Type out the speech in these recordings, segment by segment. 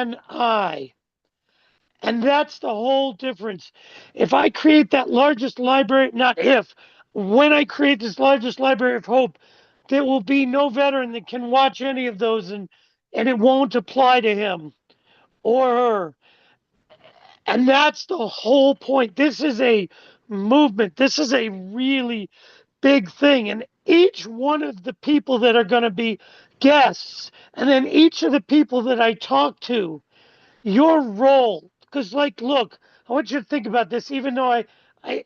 can I? And that's the whole difference. If I create that largest library, not if, when I create this largest library of hope, there will be no veteran that can watch any of those and it won't apply to him or her. And that's the whole point. This is a movement. This is a really big thing. And each one of the people that are going to be guests, and then each of the people that I talk to, your role, because look, I want you to think about this. Even though I I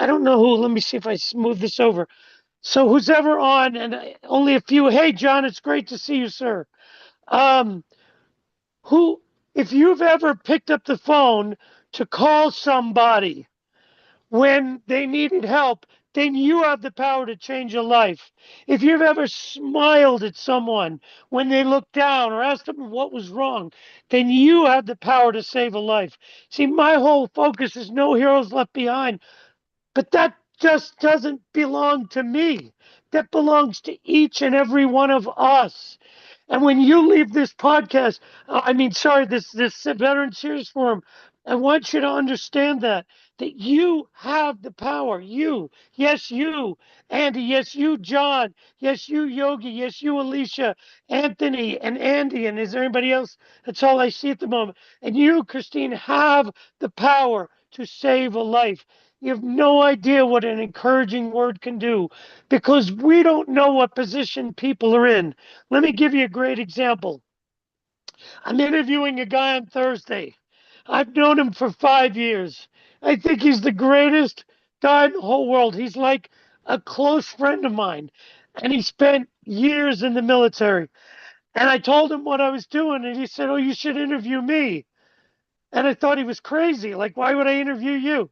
don't know who. Let me see if I move this over. So who's ever on, and only a few. Hey, John, it's great to see you, sir. Um, who, if you've ever picked up the phone to call somebody when they needed help, then you have the power to change a life. If you've ever smiled at someone when they looked down or asked them what was wrong, then you have the power to save a life. See, my whole focus is no heroes left behind, but that just doesn't belong to me. That belongs to each and every one of us. And when you leave this podcast, sorry, this veteran series forum, I want you to understand that you have the power. You, yes, you, Andy, yes, you, John, yes, you, Yogi, yes, you, Alicia, Anthony, and Andy, and is there anybody else? That's all I see at the moment. And you, Christine, have the power to save a life. You have no idea what an encouraging word can do because we don't know what position people are in. Let me give you a great example. I'm interviewing a guy on Thursday. I've known him for 5 years. I think he's the greatest guy in the whole world. He's like a close friend of mine, and he spent years in the military. And I told him what I was doing, and he said, "Oh, you should interview me." And I thought he was crazy. Like, why would I interview you?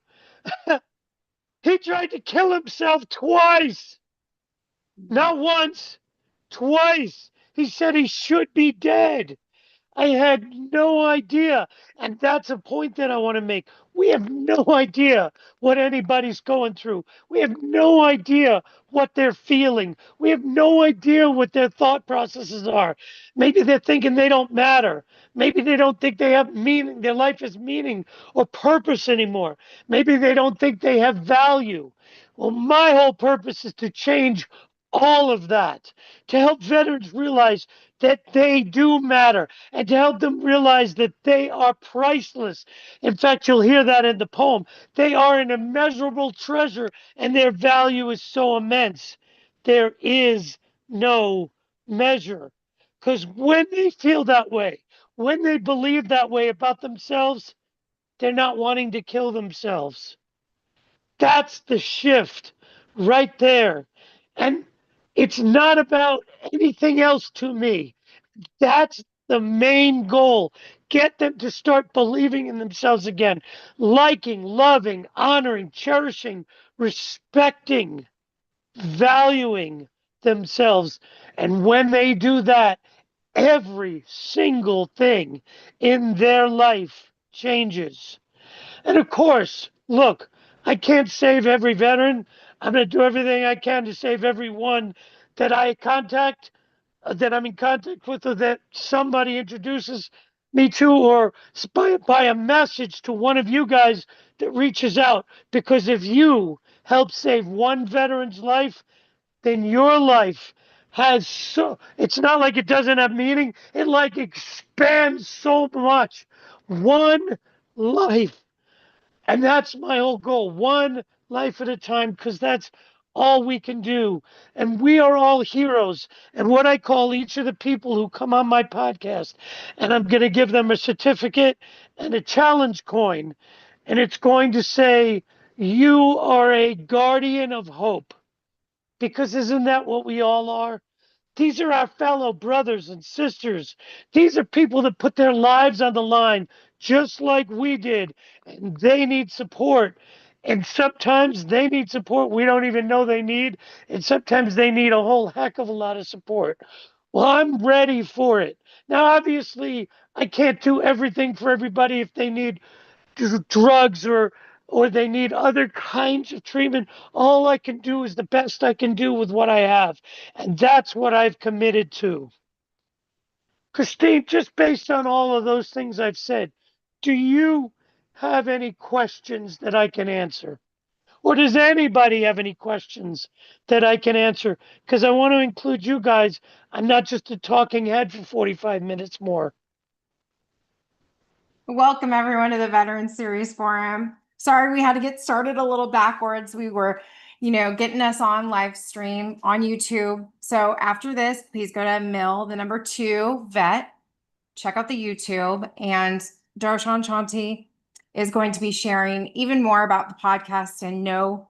He tried to kill himself twice. Not once, twice. He said he should be dead. I had no idea. And that's a point that I want to make. We have no idea what anybody's going through. We have no idea what they're feeling. We have no idea what their thought processes are. Maybe they're thinking they don't matter. Maybe they don't think they have meaning, their life has meaning or purpose anymore. Maybe they don't think they have value. Well, my whole purpose is to change all of that, to help veterans realize that they do matter and to help them realize that they are priceless. In fact, you'll hear that in the poem. They are an immeasurable treasure and their value is so immense. There is no measure. Because when they feel that way, when they believe that way about themselves, they're not wanting to kill themselves. That's the shift right there. And it's not about anything else to me. That's the main goal. Get them to start believing in themselves again, liking, loving, honoring, cherishing, respecting, valuing themselves. And when they do that, every single thing in their life changes. And of course, look, I can't save every veteran. I'm going to do everything I can to save every one that I contact, that I'm in contact with, or that somebody introduces me to, or by a message to one of you guys that reaches out. Because if you help save one veteran's life, then your life has it's not like it doesn't have meaning. It like expands so much. One life, and that's my whole goal, one life at a time, because that's all we can do. And we are all heroes. And what I call each of the people who come on my podcast, and I'm going to give them a certificate and a challenge coin. And it's going to say, "You are a guardian of hope." Because isn't that what we all are? These are our fellow brothers and sisters. These are people that put their lives on the line just like we did, and they need support. And sometimes they need support we don't even know they need, and sometimes they need a whole heck of a lot of support. Well, I'm ready for it. Now, obviously, I can't do everything for everybody if they need drugs or they need other kinds of treatment. All I can do is the best I can do with what I have. And that's what I've committed to. Christine, just based on all of those things I've said, do you have any questions that I can answer? Or does anybody have any questions that I can answer? Because I want to include you guys. I'm not just a talking head for 45 minutes more. Welcome everyone to the Veteran Series Forum. Sorry we had to get started a little backwards. We were, getting us on live stream on YouTube. So after this, please go to Mill, the number 2, Vet. Check out the YouTube. And Darshan Chanti is going to be sharing even more about the podcast and no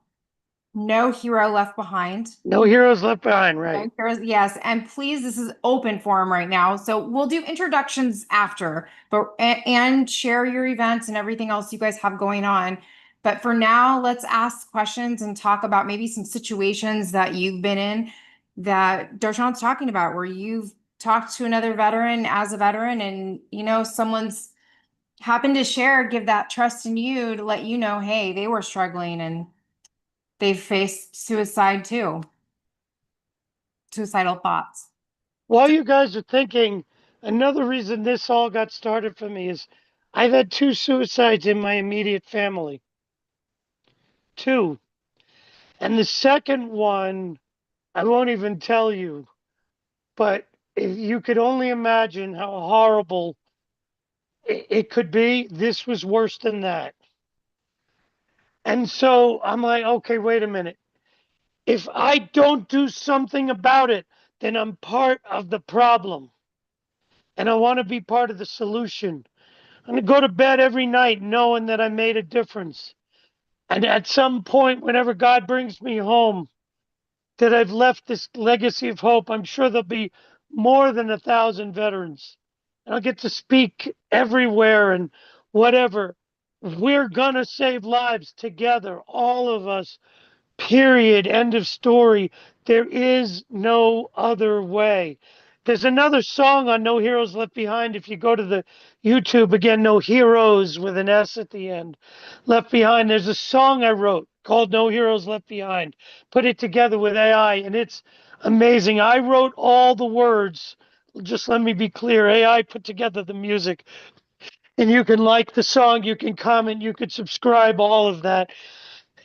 hero left behind. No heroes left behind, right? Yes, and please, this is open forum right now. So we'll do introductions after, but and share your events and everything else you guys have going on. But for now, let's ask questions and talk about maybe some situations that you've been in that Darshan's talking about, where you've talked to another veteran as a veteran, and someone's happened to share, give that trust in you to let you know, hey, they were struggling and they faced suicide too. Suicidal thoughts. While you guys are thinking, another reason this all got started for me is I've had 2 suicides in my immediate family. 2. And the second one, I won't even tell you, but if you could only imagine how horrible it could be, this was worse than that. And so I'm like, okay, wait a minute. If I don't do something about it, then I'm part of the problem. And I want to be part of the solution. I'm going to go to bed every night knowing that I made a difference. And at some point, whenever God brings me home, that I've left this legacy of hope. I'm sure there'll be more than 1,000 veterans. And I'll get to speak everywhere and whatever. We're going to save lives together, all of us. Period. End of story. There is no other way. There's another song on No Heroes Left Behind. If you go to the YouTube again, No Heroes with an S at the end, Left Behind. There's a song I wrote called No Heroes Left Behind. Put it together with AI, and it's amazing. I wrote all the words. Just let me be clear. AI put together the music, and you can like the song, you can comment, you can subscribe, all of that.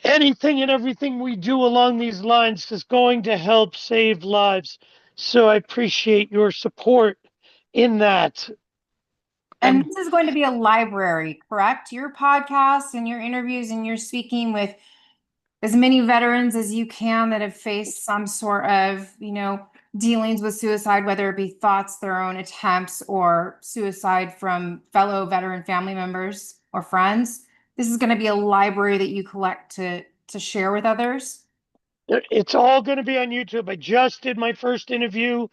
Anything and everything we do along these lines is going to help save lives. So I appreciate your support in that. And And this is going to be a library, correct? Your podcast and your interviews, and you're speaking with as many veterans as you can that have faced some sort of, dealings with suicide, whether it be thoughts, their own attempts, or suicide from fellow veteran family members or friends. This is going to be a library that you collect to share with others. it's all going to be on YouTube. I just did my first interview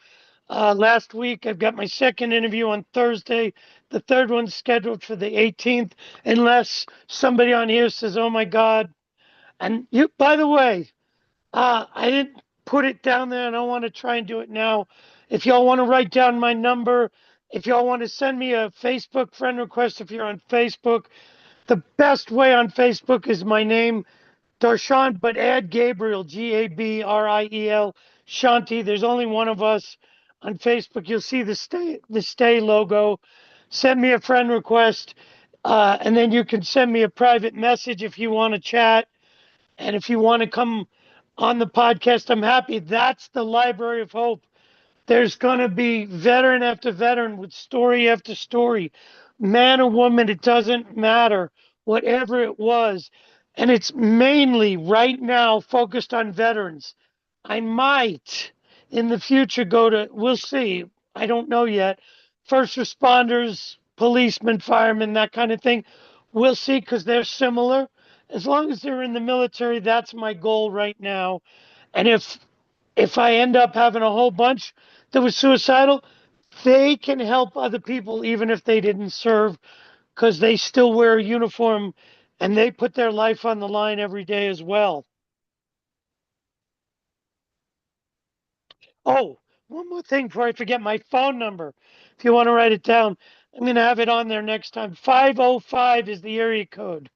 last week. I've got my second interview on Thursday. The third one's scheduled for the 18th, unless somebody on here says, oh my God. And you, by the way, I didn't put it down there, and I want to try and do it now. If y'all want to write down my number, if y'all want to send me a Facebook friend request, if you're on Facebook, the best way on Facebook is my name, Darshan, but add Gabriel, Gabriel, Shanti. There's only one of us on Facebook. You'll see the stay logo. Send me a friend request, and then you can send me a private message if you want to chat. And if you want to come on the podcast, I'm happy. That's the Library of Hope. There's going to be veteran after veteran with story after story, man or woman, it doesn't matter, whatever it was. And it's mainly right now focused on veterans. I might in the future go to, we'll see, I don't know yet, first responders, policemen, firemen, that kind of thing. We'll see because they're similar. As long as they're in the military, that's my goal right now. And if I end up having a whole bunch that was suicidal, they can help other people even if they didn't serve because they still wear a uniform and they put their life on the line every day as well. Oh, one more thing before I forget, my phone number. If you want to write it down, I'm going to have it on there next time. 505 is the area code.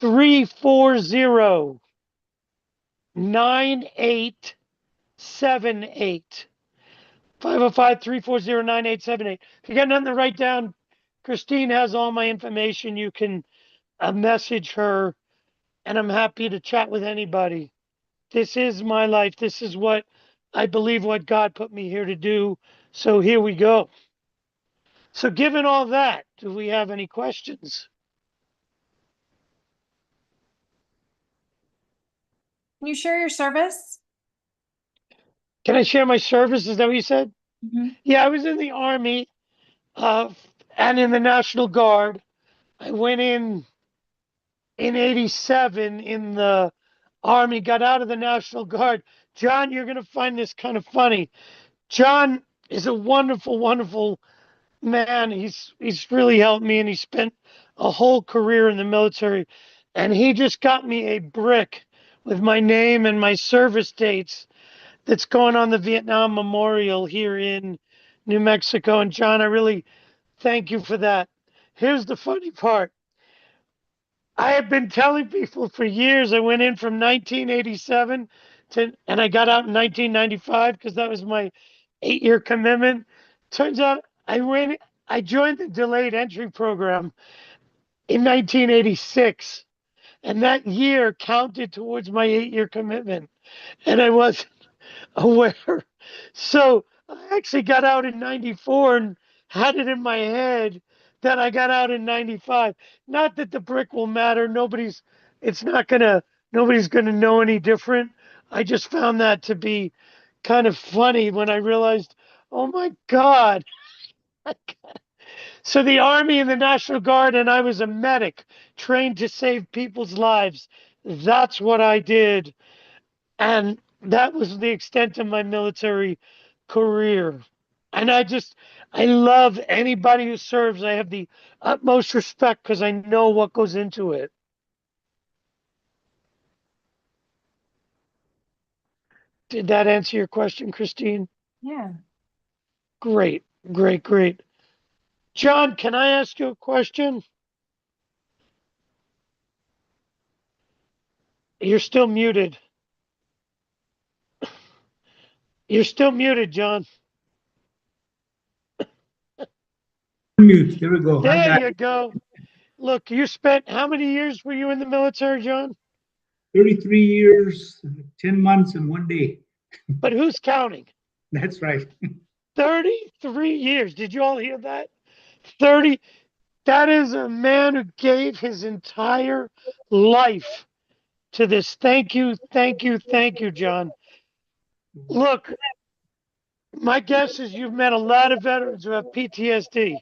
340 9878. 505-340-9878. If you got nothing to write down, Christine has all my information. You can message her, and I'm happy to chat with anybody. This is my life. This is what I believe what God put me here to do. So here we go. So, given all that, do we have any questions? Can you share your service? Can I share my service? Is that what you said? Mhm. Yeah, I was in the Army and in the National Guard. I went in 87 in the Army, got out of the National Guard. John, you're going to find this kind of funny. John is a wonderful, wonderful man. He's really helped me, and he spent a whole career in the military. And he just got me a brick with my name and my service dates that's going on the Vietnam Memorial here in New Mexico. And John, I really thank you for that. Here's the funny part. I had been telling people for years I went in from 1987 and I got out in 1995 because that was my 8-year commitment. Turns out I joined the delayed entry program in 1986, and that year counted towards my 8-year commitment, and I wasn't aware. So I actually got out in 94 and had it in my head that I got out in 95. Not that the brick will matter. It's not gonna, nobody's gonna know any different. I just found that to be kind of funny when I realized, oh my God. So the Army and the National Guard, and I was a medic trained to save people's lives. That's what I did. And that was the extent of my military career. And I love anybody who serves. I have the utmost respect because I know what goes into it. Did that answer your question, Christine? Yeah. Great, great, great. John, can I ask you a question? You're still muted. You're still muted, John. Mute. Here we go. Hi, There guys. you go. Look, you spent how many years were you in the military, John? 33 years, 10 months, and 1 day. But who's counting? That's right. 33 years. Did you all hear that? 30. That is a man who gave his entire life to this. Thank you, thank you, thank you, John. Look, my guess is you've met a lot of veterans who have PTSD,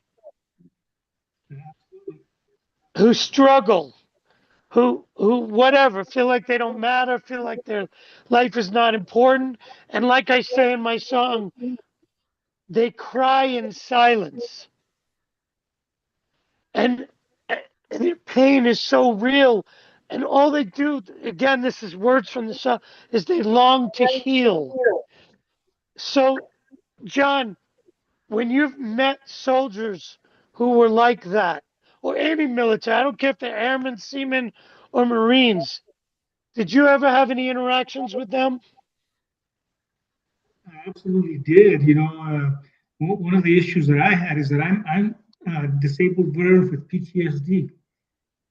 who struggle, who whatever, feel like they don't matter, feel like their life is not important. And like I say in my song, they cry in silence. And their pain is so real. And all they do, again, this is words from the song, is they long to heal. So, John, when you've met soldiers who were like that, or any military, I don't care if they're airmen, seamen, or Marines, did you ever have any interactions with them? I absolutely did. One of the issues that I had is that I'm a disabled veteran with PTSD,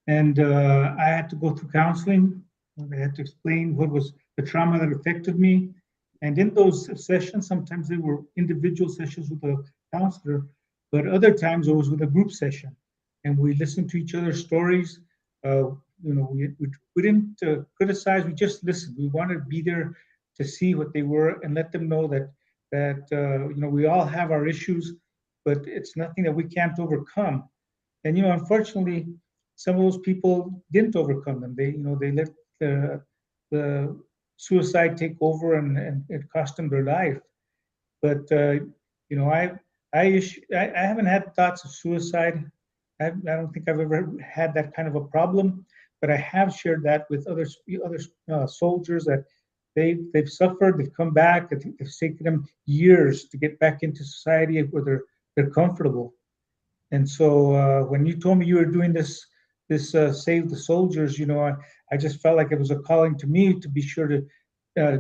and I had to go through counseling. I had to explain what was the trauma that affected me. And in those sessions, sometimes they were individual sessions with a counselor, but other times it was with a group session. And we listened to each other's stories. We didn't criticize, we just listened. We wanted to be there to see what they were and let them know that we all have our issues, but it's nothing that we can't overcome. And unfortunately, some of those people didn't overcome them. They let the suicide take over, and it cost them their life. But I haven't had thoughts of suicide. I don't think I've ever had that kind of a problem. But I have shared that with other soldiers that they've suffered, they've come back. I think it's taken them years to get back into society where they're comfortable. And so when you told me you were doing this Save the Soldiers, I just felt like it was a calling to me to be sure to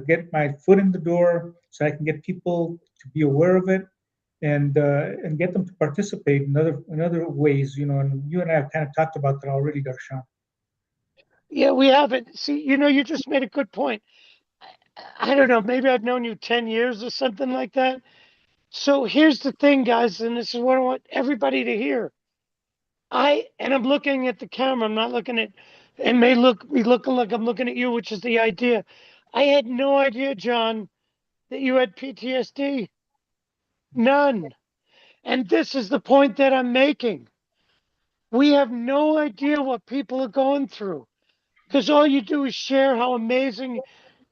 get my foot in the door so I can get people to be aware of it and get them to participate in other ways, you know, and you and I have kind of talked about that already, Darshan. Yeah, we haven't. See, you just made a good point. I don't know, maybe I've known you 10 years or something like that. So here's the thing, guys, and this is what I want everybody to hear. I'm looking at the camera, I'm not looking at, it may look me looking like I'm looking at you, which is the idea. I had no idea, John, that you had PTSD. None. And this is the point that I'm making. We have no idea what people are going through because all you do is share how amazing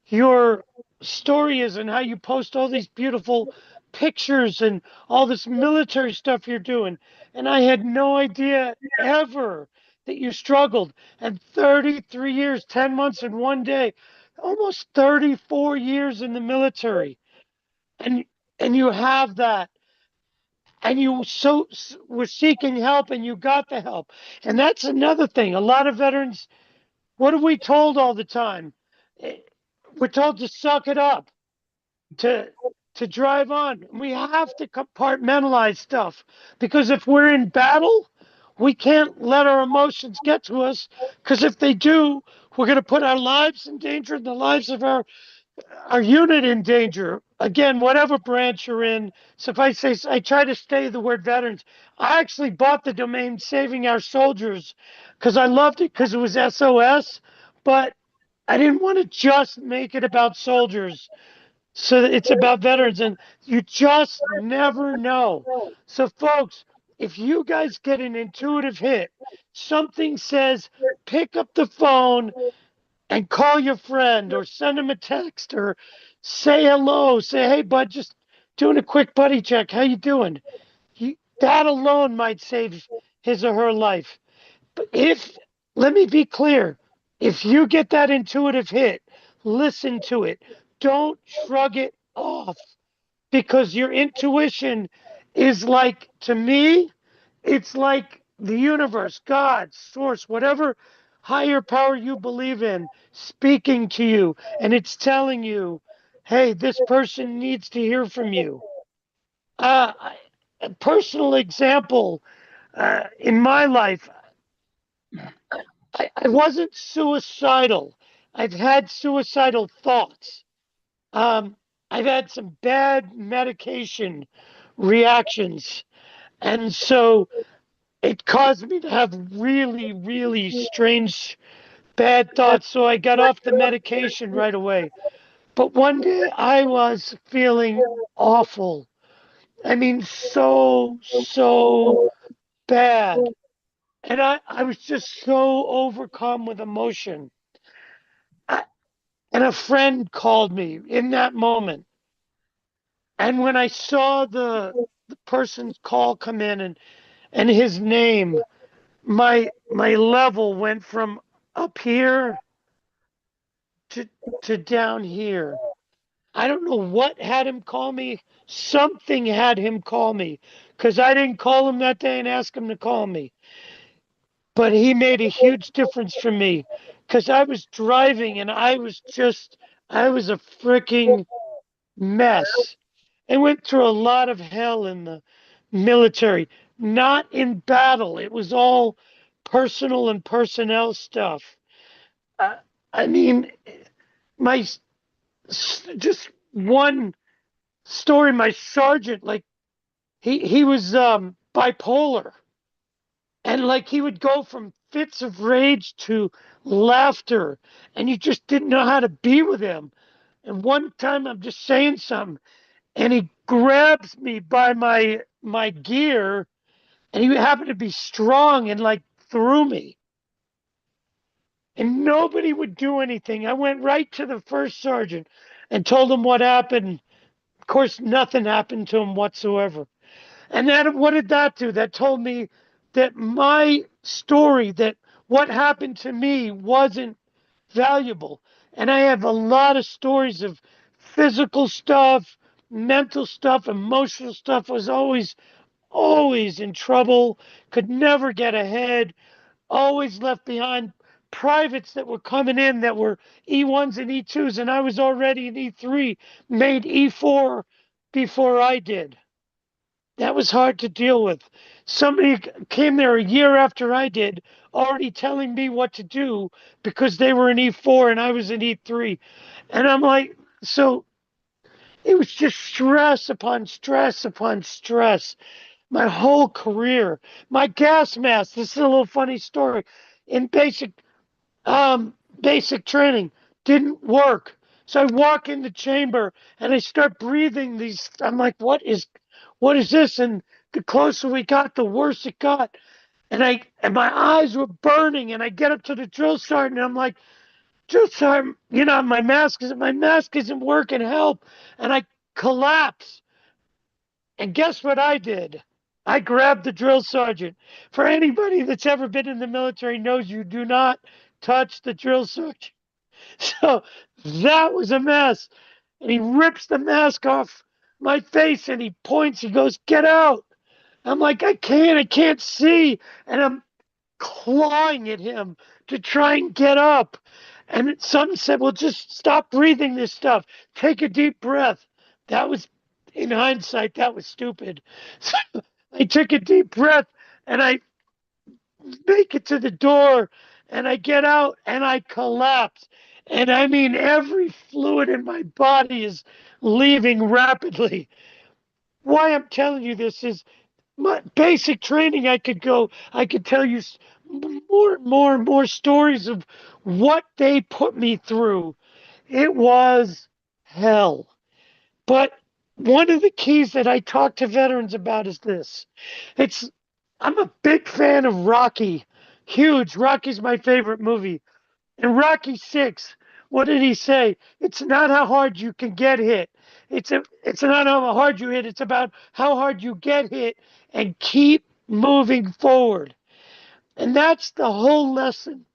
your story is and how you post all these beautiful pictures and all this military stuff you're doing. And I had no idea ever that you struggled. And 33 years, 10 months, and 1 day, almost 34 years in the military. And you have that. And you were seeking help and you got the help. And that's another thing. A lot of veterans, what are we told all the time? Eh, We're told to suck it up, to drive on. We have to compartmentalize stuff because if we're in battle, we can't let our emotions get to us because if they do, we're going to put our lives in danger and the lives of our unit in danger. Again, whatever branch you're in. So if I say, I try to stay the word veterans, I actually bought the domain Saving Our Soldiers because I loved it because it was SOS, but I didn't want to just make it about soldiers. So it's about veterans, and you just never know. So, folks, if you guys get an intuitive hit, something says pick up the phone and call your friend or send him a text or say hello, say, hey, bud, just doing a quick buddy check. How you doing? That alone might save his or her life. But let me be clear, if you get that intuitive hit, listen to it. Don't shrug it off because your intuition is like, to me, it's like the universe, God, source, whatever higher power you believe in, speaking to you. And it's telling you, hey, this person needs to hear from you. A personal example in my life, I wasn't suicidal. I've had suicidal thoughts. Um, I've had some bad medication reactions. And so it caused me to have really, really strange, bad thoughts. So I got off the medication right away. But one day I was feeling awful. I mean, so bad. And I was just so overcome with emotion. I, and a friend called me in that moment. And when I saw the person's call come in and his name, my level went from up here to down here. I don't know what had him call me. Something had him call me because I didn't call him that day and ask him to call me. But he made a huge difference for me because I was driving and I was a freaking mess. I went through a lot of hell in the military, not in battle. It was all personal and personnel stuff. Uh, I mean, my just one story. My sergeant, like he was bipolar, and like he would go from fits of rage to laughter, and you just didn't know how to be with him. And one time, I'm just saying something, and he grabs me by my gear, and he happened to be strong and like threw me. And nobody would do anything. I went right to the first sergeant and told him what happened. Of course, nothing happened to him whatsoever. And that, what did that do? That told me that my story, that what happened to me wasn't valuable. And I have a lot of stories of physical stuff, mental stuff, emotional stuff. I was always in trouble, could never get ahead, always left behind. privates that were coming in that were E1s and E2s, and I was already an E3, made E4 before I did. That was hard to deal with. Somebody came there a year after I did, already telling me what to do because they were an E4 and I was an E3. And I'm like, so it was just stress upon stress upon stress. My whole career, my gas mask. This is a little funny story. In basic training, didn't work. So I walk in the chamber and I start breathing these. I'm like, what is this? And the closer we got, the worse it got. And my eyes were burning. And I get up to the drill sergeant and I'm like, drill sergeant, my mask isn't working. Help! And I collapse. And guess what I did? I grabbed the drill sergeant. For anybody that's ever been in the military knows you do not touch the drill sergeant. So that was a mess. And he rips the mask off my face and he points, he goes, "Get out." I'm like, I can't see. And I'm clawing at him to try and get up. And something said, "Well, just stop breathing this stuff. Take a deep breath." That was, in hindsight, that was stupid. So I took a deep breath and I make it to the door and I get out and I collapse. And I mean, every fluid in my body is leaving rapidly. Why I'm telling you this is my basic training. I could tell you more stories of what they put me through. It was hell. But one of the keys that I talk to veterans about is this. I'm a big fan of Rocky. Huge. Rocky's my favorite movie. In Rocky 6, what did he say? It's not how hard you can get hit. It's not how hard you hit. It's about how hard you get hit and keep moving forward. And that's the whole lesson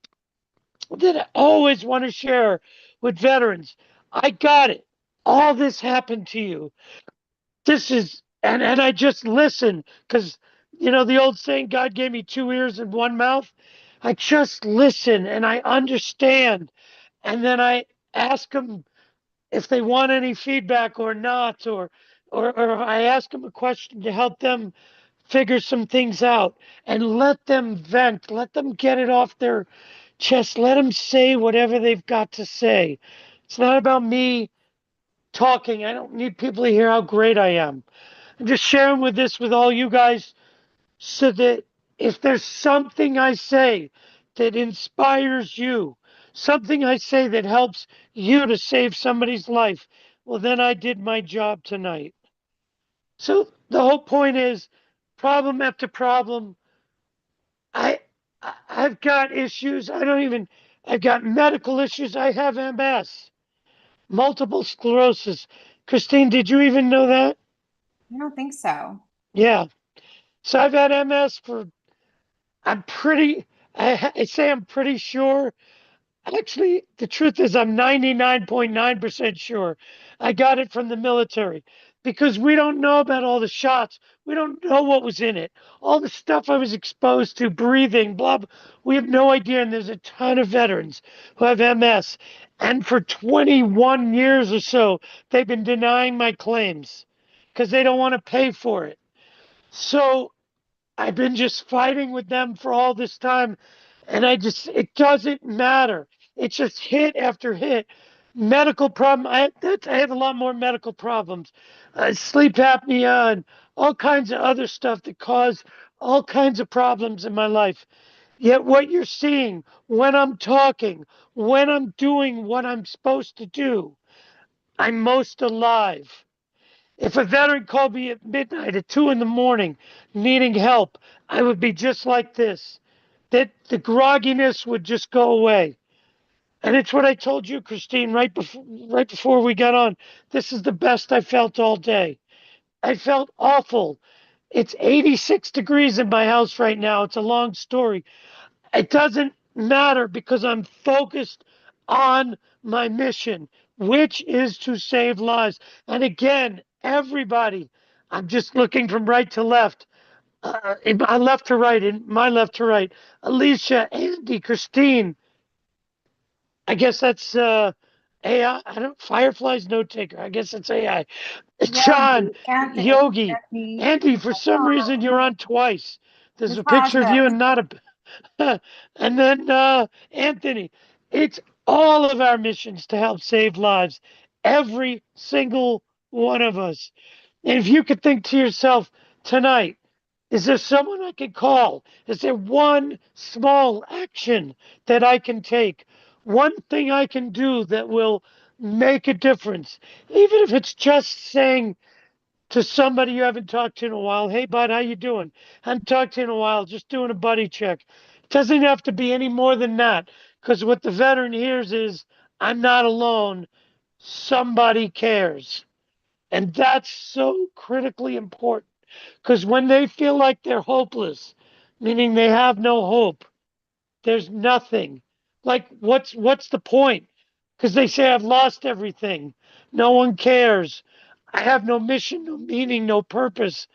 that I always want to share with veterans. I got it. All this happened to you. And I just listen because the old saying, God gave me two ears and one mouth. I just listen and I understand. And then I ask them if they want any feedback or not, or I ask them a question to help them figure some things out and let them vent, let them get it off their chest, let them say whatever they've got to say. It's not about me talking. I don't need people to hear how great I am. I'm just sharing with all you guys so that if there's something I say that inspires you, something I say that helps you to save somebody's life, well, then I did my job tonight. So the whole point is problem after problem. I I've got issues. I've got medical issues. I have MS, multiple sclerosis. Christine, did you even know that? I don't think so. Yeah. So I've had MS for I say I'm pretty sure. Actually, the truth is I'm 99.9% sure I got it from the military because we don't know about all the shots. We don't know what was in it. All the stuff I was exposed to, breathing, blah, blah. We have no idea. And there's a ton of veterans who have MS. And for 21 years or so, they've been denying my claims because they don't want to pay for it. So I've been just fighting with them for all this time. And it doesn't matter. It's just hit after hit. Medical problem. I have a lot more medical problems, sleep apnea, and all kinds of other stuff that cause all kinds of problems in my life. Yet, what you're seeing when I'm talking, when I'm doing what I'm supposed to do, I'm most alive. If a veteran called me at midnight at 2 in the morning needing help, I would be just like this. That the grogginess would just go away. And it's what I told you, Christine, right before we got on. This is the best I felt all day. I felt awful. It's 86 degrees in my house right now. It's a long story. It doesn't matter because I'm focused on my mission, which is to save lives. And again, everybody, I'm just looking from right to left, in my left to right, in my left to right. Alicia, Andy, Christine, I guess that's AI. I don't Firefly's note taker. I guess it's AI. John, Anthony, Yogi, Anthony, Andy, for some reason you're on twice. There's it's a picture of you process. and not a and then Anthony. It's all of our missions to help save lives. Every single one of us. And if you could think to yourself tonight, is there someone I could call? Is there one small action that I can take? One thing I can do that will make a difference? Even if it's just saying to somebody you haven't talked to in a while, hey bud, how you doing? Haven't talked to you in a while, just doing a buddy check. It doesn't have to be any more than that. Because what the veteran hears is, I'm not alone. Somebody cares. And that's so critically important. Because when they feel like they're hopeless, meaning they have no hope, there's nothing. Like what's the point? Because they say I've lost everything. No one cares. I have no mission, no meaning, no purpose.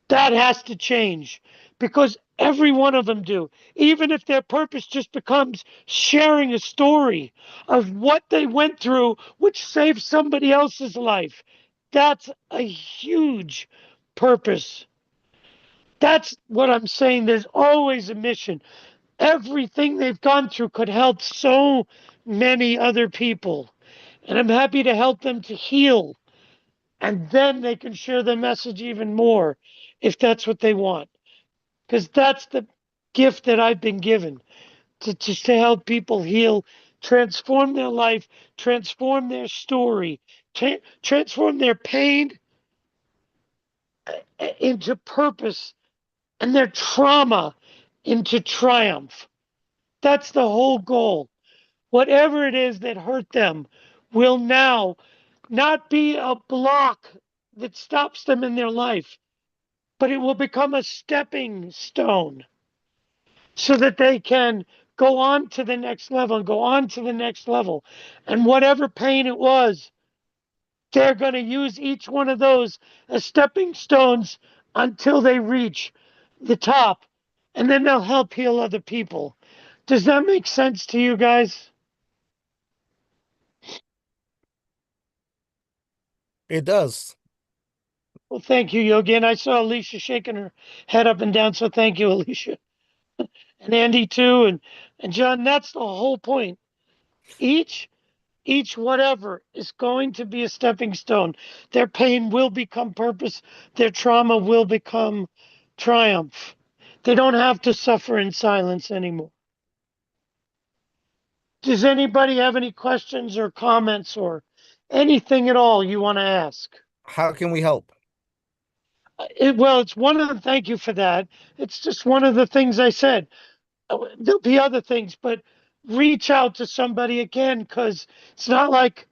That has to change because every one of them do. Even if their purpose just becomes sharing a story of what they went through, which saved somebody else's life. That's a huge purpose. That's what I'm saying. There's always a mission. Everything they've gone through could help so many other people. And I'm happy to help them to heal. And then they can share their message even more if that's what they want. Because that's the gift that I've been given to just to help people heal, transform their life, transform their story, transform their pain into purpose and their trauma into triumph. That's the whole goal. Whatever it is that hurt them will now not be a block that stops them in their life, but it will become a stepping stone so that they can go on to the next level and go on to the next level. And whatever pain it was, they're going to use each one of those as stepping stones until they reach the top, and then they'll help heal other people. Does that make sense to you guys? It does. Well, thank you, Yogi. And I saw Alicia shaking her head up and down, so thank you, Alicia. And Andy too, and John, that's the whole point. Each whatever is going to be a stepping stone. Their pain will become purpose, their trauma will become triumph. They don't have to suffer in silence anymore. Does anybody have any questions or comments or anything at all you want to ask? How can we help? Well, it's one of the, thank you for that. It's just one of the things I said. There'll be other things, but reach out to somebody again, because it's not like,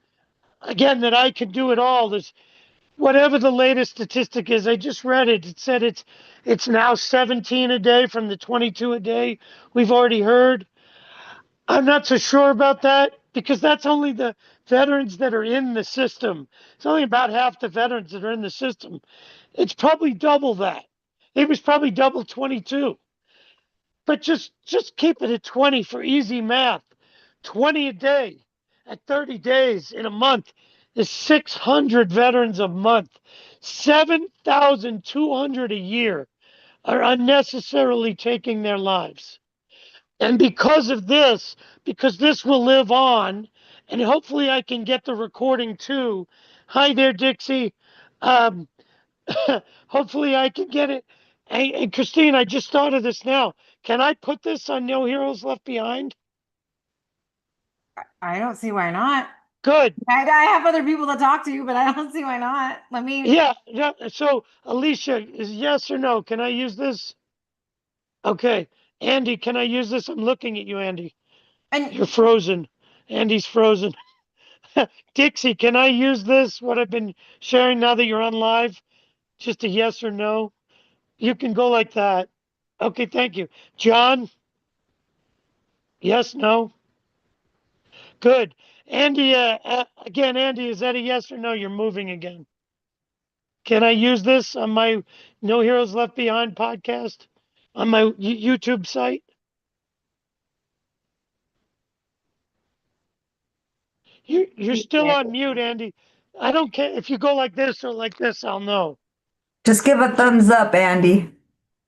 again, that I can do it all. There's whatever the latest statistic is. I just read it. It said it's now 17 a day from the 22 a day we've already heard. I'm not so sure about that because that's only the veterans that are in the system. It's only about half the veterans that are in the system. It's probably double that. It was probably double 22. But just keep it at 20 for easy math. 20 a day at 30 days in a month is 600 veterans a month. 7,200 a year are unnecessarily taking their lives. And because of this, because this will live on, and hopefully I can get the recording too. Hi there, Dixie. Um, hopefully I can get it. Hey, and Christine, I just thought of this now. Can I put this on No Heroes Left Behind? I don't see why not. Good. I have other people to talk to, but I don't see why not. Let me. Yeah. So, Alicia, is yes or no? Can I use this? Okay. Andy, can I use this? I'm looking at you, Andy. And You're frozen. Andy's frozen. Dixie, can I use this? What I've been sharing now that you're on live? Just a yes or no? You can go like that. Okay, thank you. John? Yes, no? Good. Andy, again, Andy, is that a yes or no? You're moving again. Can I use this on my No Heroes Left Behind podcast on my YouTube site? You're still on mute, Andy. I don't care if you go like this or like this, I'll know. Just give a thumbs up, Andy.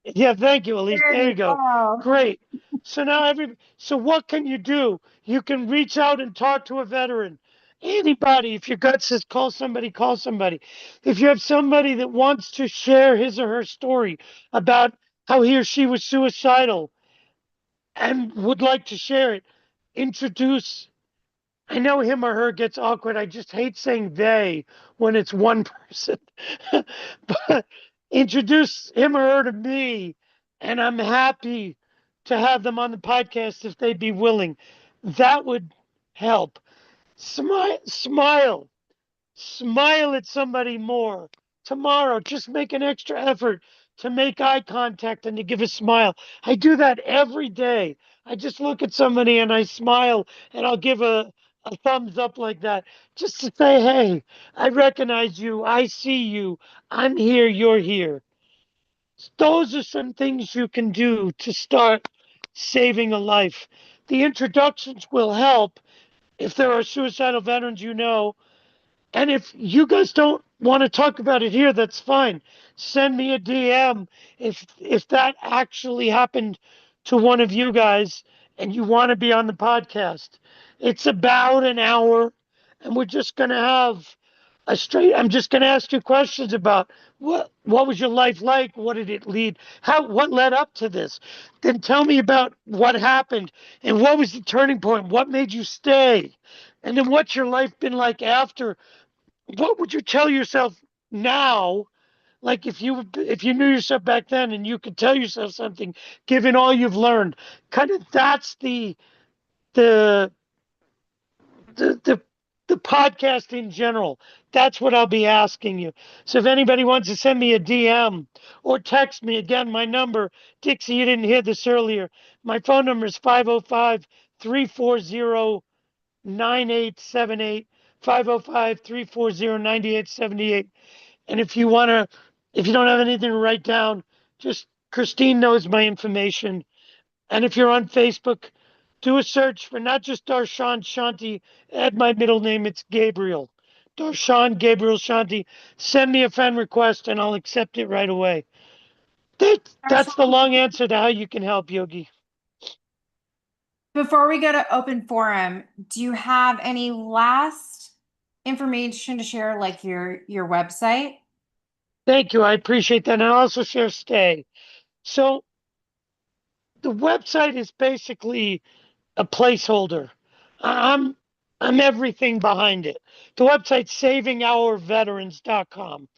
Yeah, thank you, Elise. There you go. go. Great. So now so what can you do? You can reach out and talk to a veteran. Anybody, if your gut says call somebody, call somebody. If you have somebody that wants to share his or her story about how he or she was suicidal and would like to share it, introduce. I know him or her gets awkward. I just hate saying they when it's one person. But introduce him or her to me, and I'm happy to have them on the podcast if they'd be willing. That would help. Smile, smile at somebody more. Tomorrow, just make an extra effort to make eye contact and to give a smile. I do that every day. I just look at somebody and I smile and I'll give a thumbs up like that just to say, hey, I recognize you. I see you. I'm here. You're here. Those are some things you can do to start saving a life. The introductions will help if there are suicidal veterans you know. And if you guys don't want to talk about it here, that's fine. Send me a DM if that actually happened to one of you guys and you want to be on the podcast. It's about an hour, and we're just gonna have I'm just gonna ask you questions about what was your life like? What did it lead? What led up to this? Then tell me about what happened and what was the turning point? What made you stay? And then what's your life been like after? What would you tell yourself now, like if you knew yourself back then and you could tell yourself something given all you've learned? Kind of that's the the the the podcast in general. That's what I'll be asking you. So if anybody wants to send me a DM or text me, again, my number, Dixie, you didn't hear this earlier, my phone number is 505-340-9878, 505-340-9878. And if you don't have anything to write down, just Christine knows my information. And if you're on Facebook, do a search for not just Darshan Shanti, add my middle name, it's Gabriel. Darshan Gabriel Shanti. Send me a friend request and I'll accept it right away. That's the long answer to how you can help, Yogi. Before we go to open forum, do you have any last information to share, like your website? Thank you. I appreciate that. And I'll also share Stay. So the website is basically a placeholder. I'm everything behind it. The website's savingourveterans.com.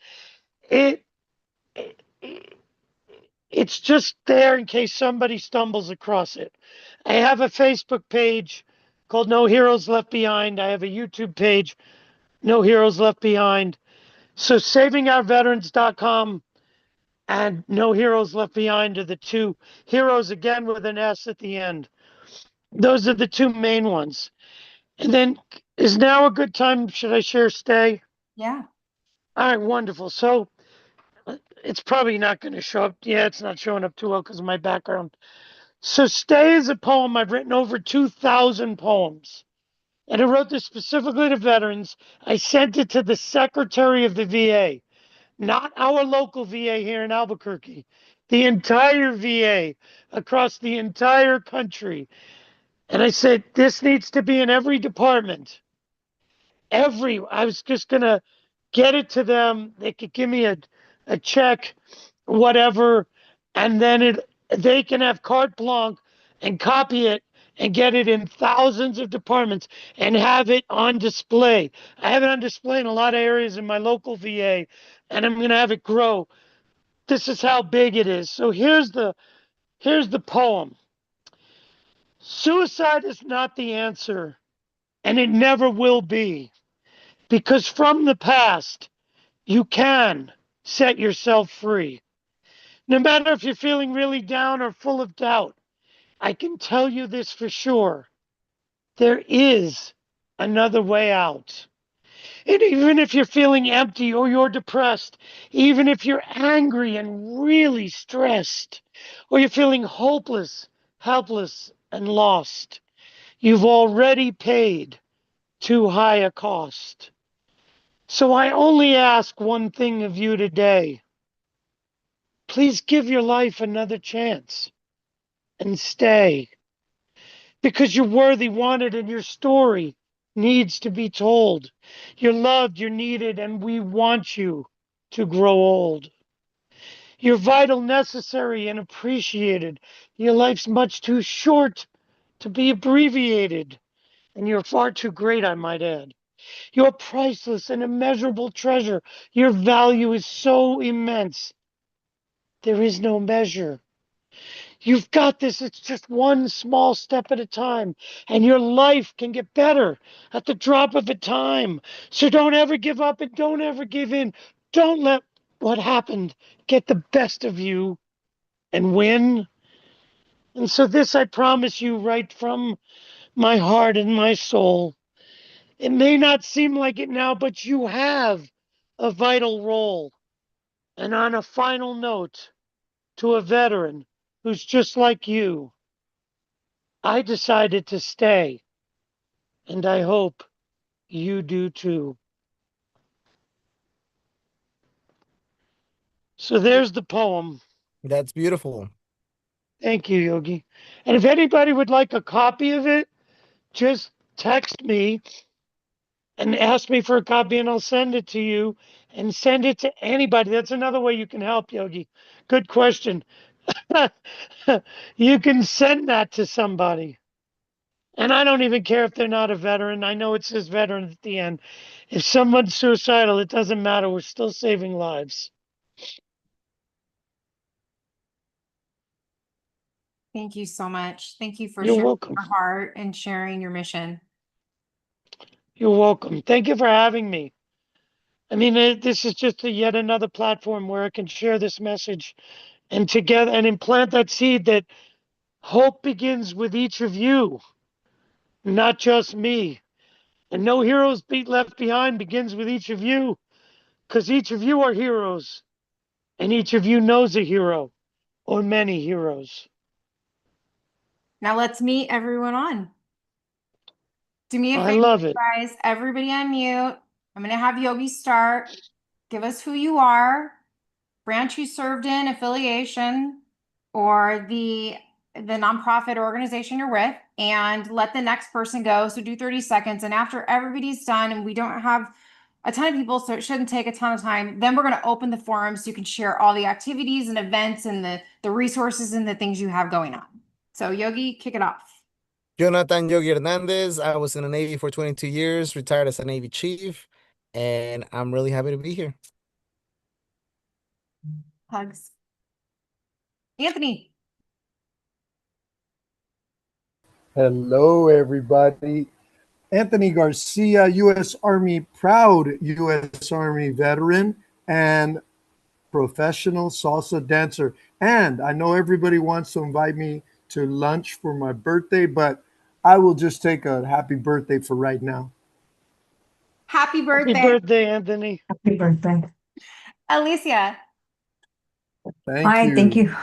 It's just there in case somebody stumbles across it. I have a Facebook page called No Heroes Left Behind. I have a YouTube page, No Heroes Left Behind. So savingourveterans.com and No Heroes Left Behind are the two. Heroes again with an S at the end. Those are the two main ones. And then is now a good time? Should I share Stay? Yeah. All right, wonderful. So it's probably not going to show up. Yeah, it's not showing up too well because of my background. So Stay is a poem. I've written over 2,000 poems. And I wrote this specifically to veterans. I sent it to the Secretary of the VA, not our local VA here in Albuquerque, the entire VA across the entire country. And I said, this needs to be in every department. I was just going to get it to them. They could give me a check, whatever, and then they can have carte blanche and copy it and get it in thousands of departments and have it on display. I have it on display in a lot of areas in my local VA, and I'm going to have it grow. This is how big it is. So here's the poem. Suicide is not the answer, and it never will be, because from the past, you can set yourself free. No matter if you're feeling really down or full of doubt, I can tell you this for sure. There is another way out. And even if you're feeling empty or you're depressed, even if you're angry and really stressed, or you're feeling hopeless, helpless, and lost, you've already paid too high a cost. So I only ask one thing of you today. Please give your life another chance and stay. Because you're worthy, wanted, and your story needs to be told. You're loved, you're needed, and we want you to grow old. You're vital, necessary, and appreciated. Your life's much too short to be abbreviated, and you're far too great, I might add. You're priceless and immeasurable treasure. Your value is so immense. There is no measure. You've got this. It's just one small step at a time, and your life can get better at the drop of a time. So don't ever give up and don't ever give in. Don't let what happened get the best of you and win. And so, this I promise you right from my heart and my soul. It may not seem like it now, but you have a vital role. And on a final note, to a veteran who's just like you, I decided to stay, and I hope you do too. So there's the poem. That's beautiful. Thank you, Yogi. And if anybody would like a copy of it, just text me and ask me for a copy, and I'll send it to you and send it to anybody. That's another way you can help, Yogi. Good question. You can send that to somebody. And I don't even care if they're not a veteran. I know it says veteran at the end. If someone's suicidal, it doesn't matter. We're still saving lives. Thank you so much. Thank you for You're sharing welcome. your heart and sharing your mission. You're welcome. Thank you for having me. I mean, this is just yet another platform where I can share this message and together and implant that seed that hope begins with each of you, not just me. And no heroes left behind begins with each of you, because each of you are heroes, and each of you knows a hero or many heroes. Now let's meet everyone on. Do me a I favor, love it. guys. Everybody unmute. I'm going to have Yogi start. Give us who you are, branch you served in, affiliation, or the nonprofit organization you're with, and let the next person go. So do 30 seconds. And after everybody's done, and we don't have a ton of people, so it shouldn't take a ton of time, then we're going to open the forum so you can share all the activities and events and the resources and the things you have going on. So Yogi, kick it off. Jonathan Yogi Hernandez. I was in the Navy for 22 years, retired as a Navy chief, and I'm really happy to be here. Hugs. Anthony. Hello, everybody. Anthony Garcia, U.S. Army, proud U.S. Army veteran and professional salsa dancer. And I know everybody wants to invite me to lunch for my birthday, but I will just take a happy birthday for right now. Happy birthday. Happy birthday, Anthony. Happy birthday. Alicia. Thank you.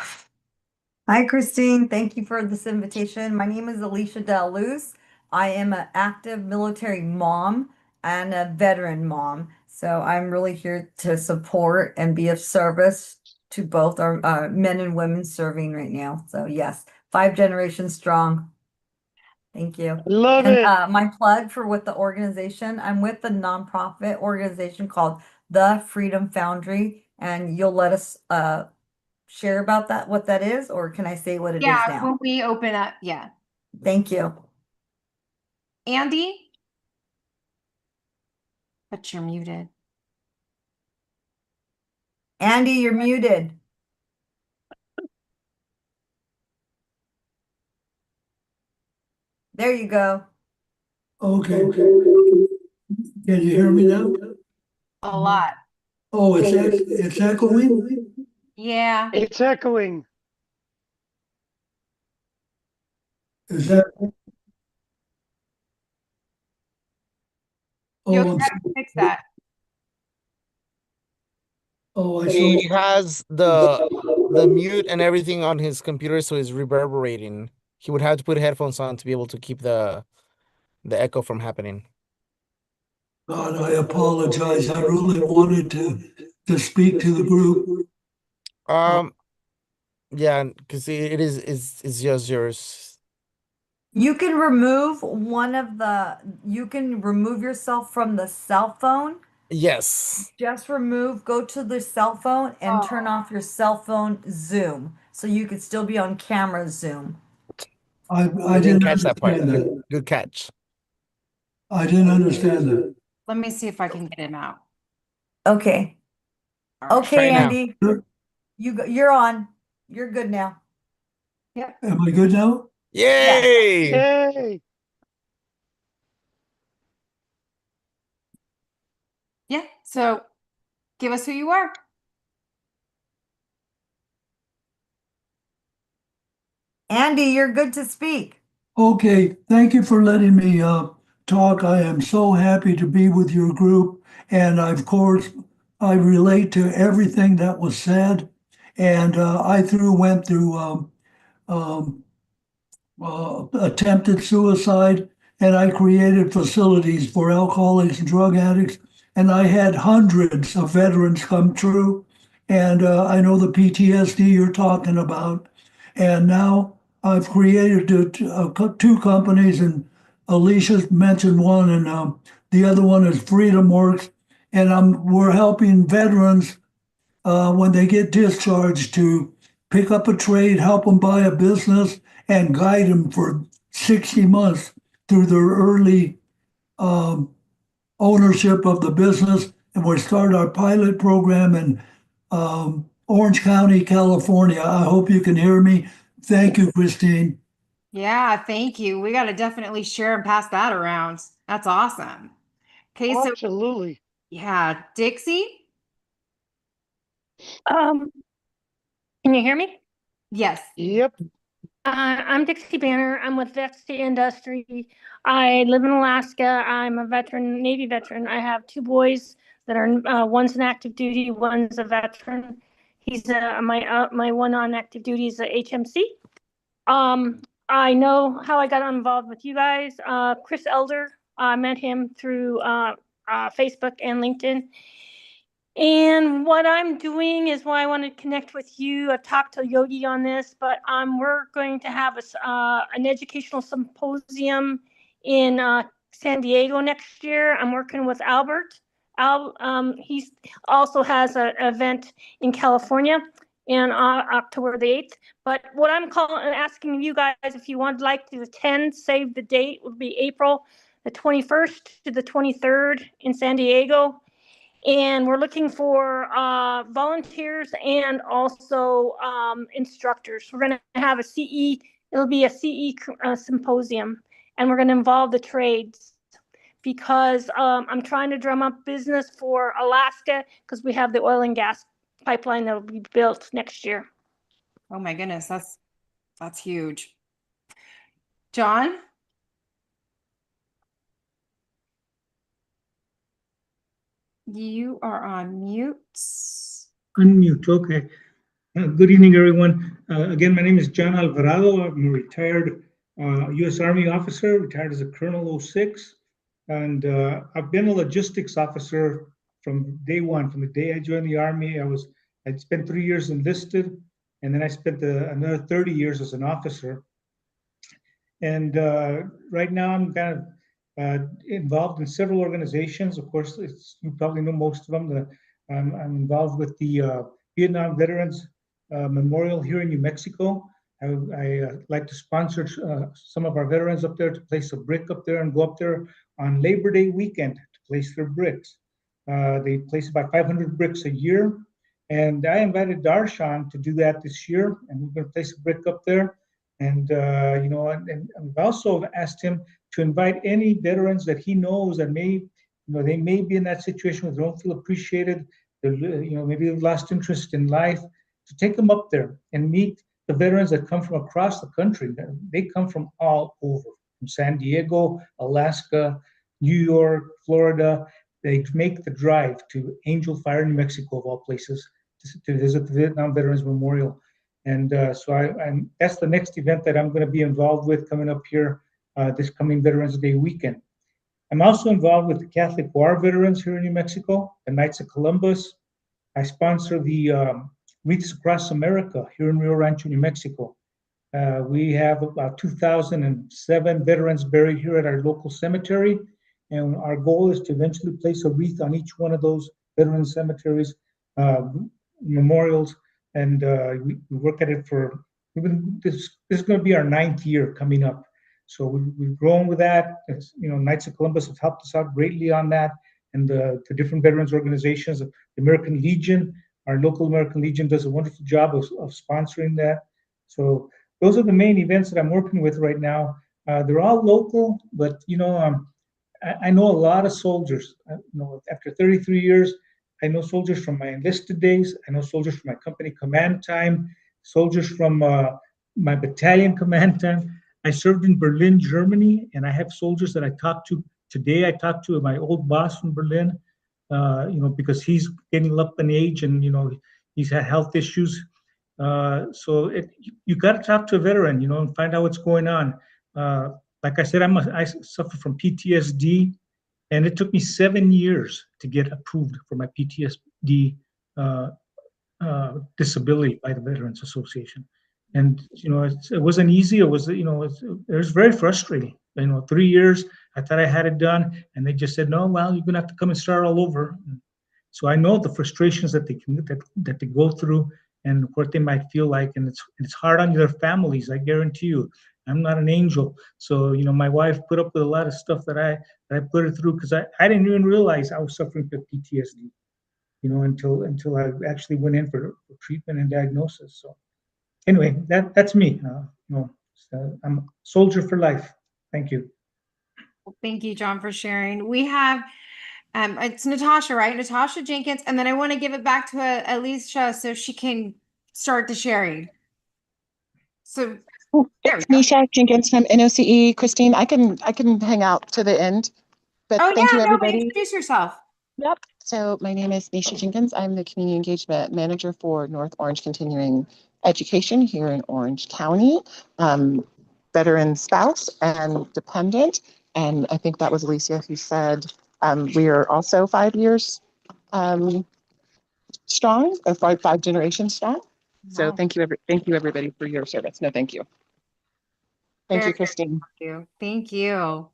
Hi, Christine. Thank you for this invitation. My name is Alicia Del Luz. I am an active military mom and a veteran mom. So I'm really here to support and be of service to both our men and women serving right now. So yes, 5 generations strong. Thank you. Love And it. my plug for with the organization, I'm with the nonprofit organization called The Freedom Foundry, and you'll let us share about that, what that is, or can I say what it is Yeah, now? when we open up, yeah. Thank you. Andy? But you're muted. Andy, you're muted. There you go. Okay. Can you hear me now? A lot. Oh, it's echoing? Yeah. It's echoing. Is that? Yogi, Oh, how do you fix that? oh, I He saw. has the mute and everything on his computer, so it's reverberating. He would have to put headphones on to be able to keep the echo from happening. God, I apologize. I really wanted to speak to the group. Yeah, because it is just yours. You can remove you can remove yourself from the cell phone. Yes. Just go to the cell phone and turn Oh. off your cell phone Zoom. So you could still be on camera Zoom. I I didn't didn't catch that part. understand that. Good catch. I didn't understand that. Let me see if I can get him out. Okay. All right. Okay, Try now. Andy. You're on. You're good now. Yep. Am I good now? Yay! Yay! Yeah. So give us who you are. Andy, you're good to speak. Okay, thank you for letting me talk. I am so happy to be with your group. And of course, I relate to everything that was said. And I went through attempted suicide, and I created facilities for alcoholics and drug addicts. And I had hundreds of veterans come through. And I know the PTSD you're talking about. And now I've created two companies, and Alicia mentioned one, and the other one is Freedom Works. And we're helping veterans when they get discharged to pick up a trade, help them buy a business, and guide them for 60 months through their early ownership of the business. And we start our pilot program in Orange County, California. I hope you can hear me. Thank you, Christine. Yeah, thank you. We got to definitely share and pass that around. That's awesome. Okay, so Absolutely. yeah, Dixie. Can you hear me? Yes. Yep. I'm Dixie Banner. I'm with Vets to Industry. I live in Alaska. I'm a veteran, Navy veteran. I have two boys that are one's an active duty, one's a veteran. He's my one on active duty is a HMC. I know how I got involved with you guys. Chris Elder, I met him through Facebook and LinkedIn. And what I'm doing is why I want to connect with you. I've talked to Yogi on this, but we're going to have an educational symposium in San Diego next year. I'm working with Albert. He also has an event in California in October the 8th. But what I'm asking you guys, if you would like to attend, save the date, would be April the 21st to the 23rd in San Diego. And we're looking for volunteers and also instructors. We're going to have it'll be a CE symposium, and we're going to involve the trades because I'm trying to drum up business for Alaska because we have the oil and gas pipeline that will be built next year. Oh my goodness, that's huge. John? You are on mute. Unmute, okay. Good evening, everyone. Again, my name is John Alvarado. I'm a retired U.S. Army officer, retired as a Colonel 06. And I've been a logistics officer from day one. From the day I joined the Army, I'd spent 3 years enlisted, and then I spent another 30 years as an officer. And right now I'm kind of involved in several organizations. Of course, you probably know most of them. I'm involved with the Vietnam Veterans Memorial here in New Mexico. I like to sponsor some of our veterans up there to place a brick up there and go up there on Labor Day weekend to place their bricks. They place about 500 bricks a year. And I invited Darshan to do that this year, and we're going to place a brick up there. And and I've also asked him to invite any veterans that he knows that they may be in that situation where they don't feel appreciated, maybe they've lost interest in life, to take them up there and meet the veterans that come from across the country. They come from all over, from San Diego, Alaska, New York, Florida. They make the drive to Angel Fire, New Mexico, of all places, to visit the Vietnam Veterans Memorial. And so that's the next event that I'm going to be involved with coming up here this coming Veterans Day weekend. I'm also involved with the Catholic War Veterans here in New Mexico, the Knights of Columbus. I sponsor the Wreaths Across America here in Rio Rancho, New Mexico. We have about 2,007 veterans buried here at our local cemetery, and our goal is to eventually place a wreath on each one of those veteran cemeteries, memorials, and we work at it for, this is going to be our 9th year coming up. So we've grown with that. Knights of Columbus have helped us out greatly on that, and the different veterans organizations, the American Legion, our local American Legion does a wonderful job of sponsoring that. So those are the main events that I'm working with right now. They're all local, but I know a lot of soldiers. After 33 years, I know soldiers from my enlisted days. I know soldiers from my company command time, soldiers from my battalion command time. I served in Berlin, Germany, and I have soldiers that I talk to today. I talked to my old boss from Berlin, because he's getting up in age and, he's had health issues. So you got to talk to a veteran, and find out what's going on. Like I said, I suffer from PTSD, and it took me 7 years to get approved for my PTSD disability by the Veterans Association. And it wasn't easy. It was very frustrating. 3 years, I thought I had it done, and they just said, no, well, you're gonna have to come and start all over. So I know the frustrations that they go through and what they might feel like, and it's hard on their families. I guarantee you, I'm not an angel. So my wife put up with a lot of stuff that I put her through, because I didn't even realize I was suffering from PTSD, until I actually went in for treatment and diagnosis. So anyway, that's me. I'm a soldier for life. Thank you. Thank you, John, for sharing. We have, it's Natasha, right? Natasha Jenkins. And then I want to give it back to Alicia so she can start the sharing. So there we It's go. Nisha Jenkins from NOCE. Christine, I can hang out to the end, but Oh, thank yeah, you, no, but everybody. introduce yourself. Yep. So my name is Nisha Jenkins. I'm the Community Engagement Manager for North Orange Continuing Education here in Orange County. Veteran spouse and dependent. And I think that was Alicia who said we are also 5 years strong, or five generations strong. So Wow. thank you, everybody, for your service. No, thank you. Thank Very you, Christine. Thank you.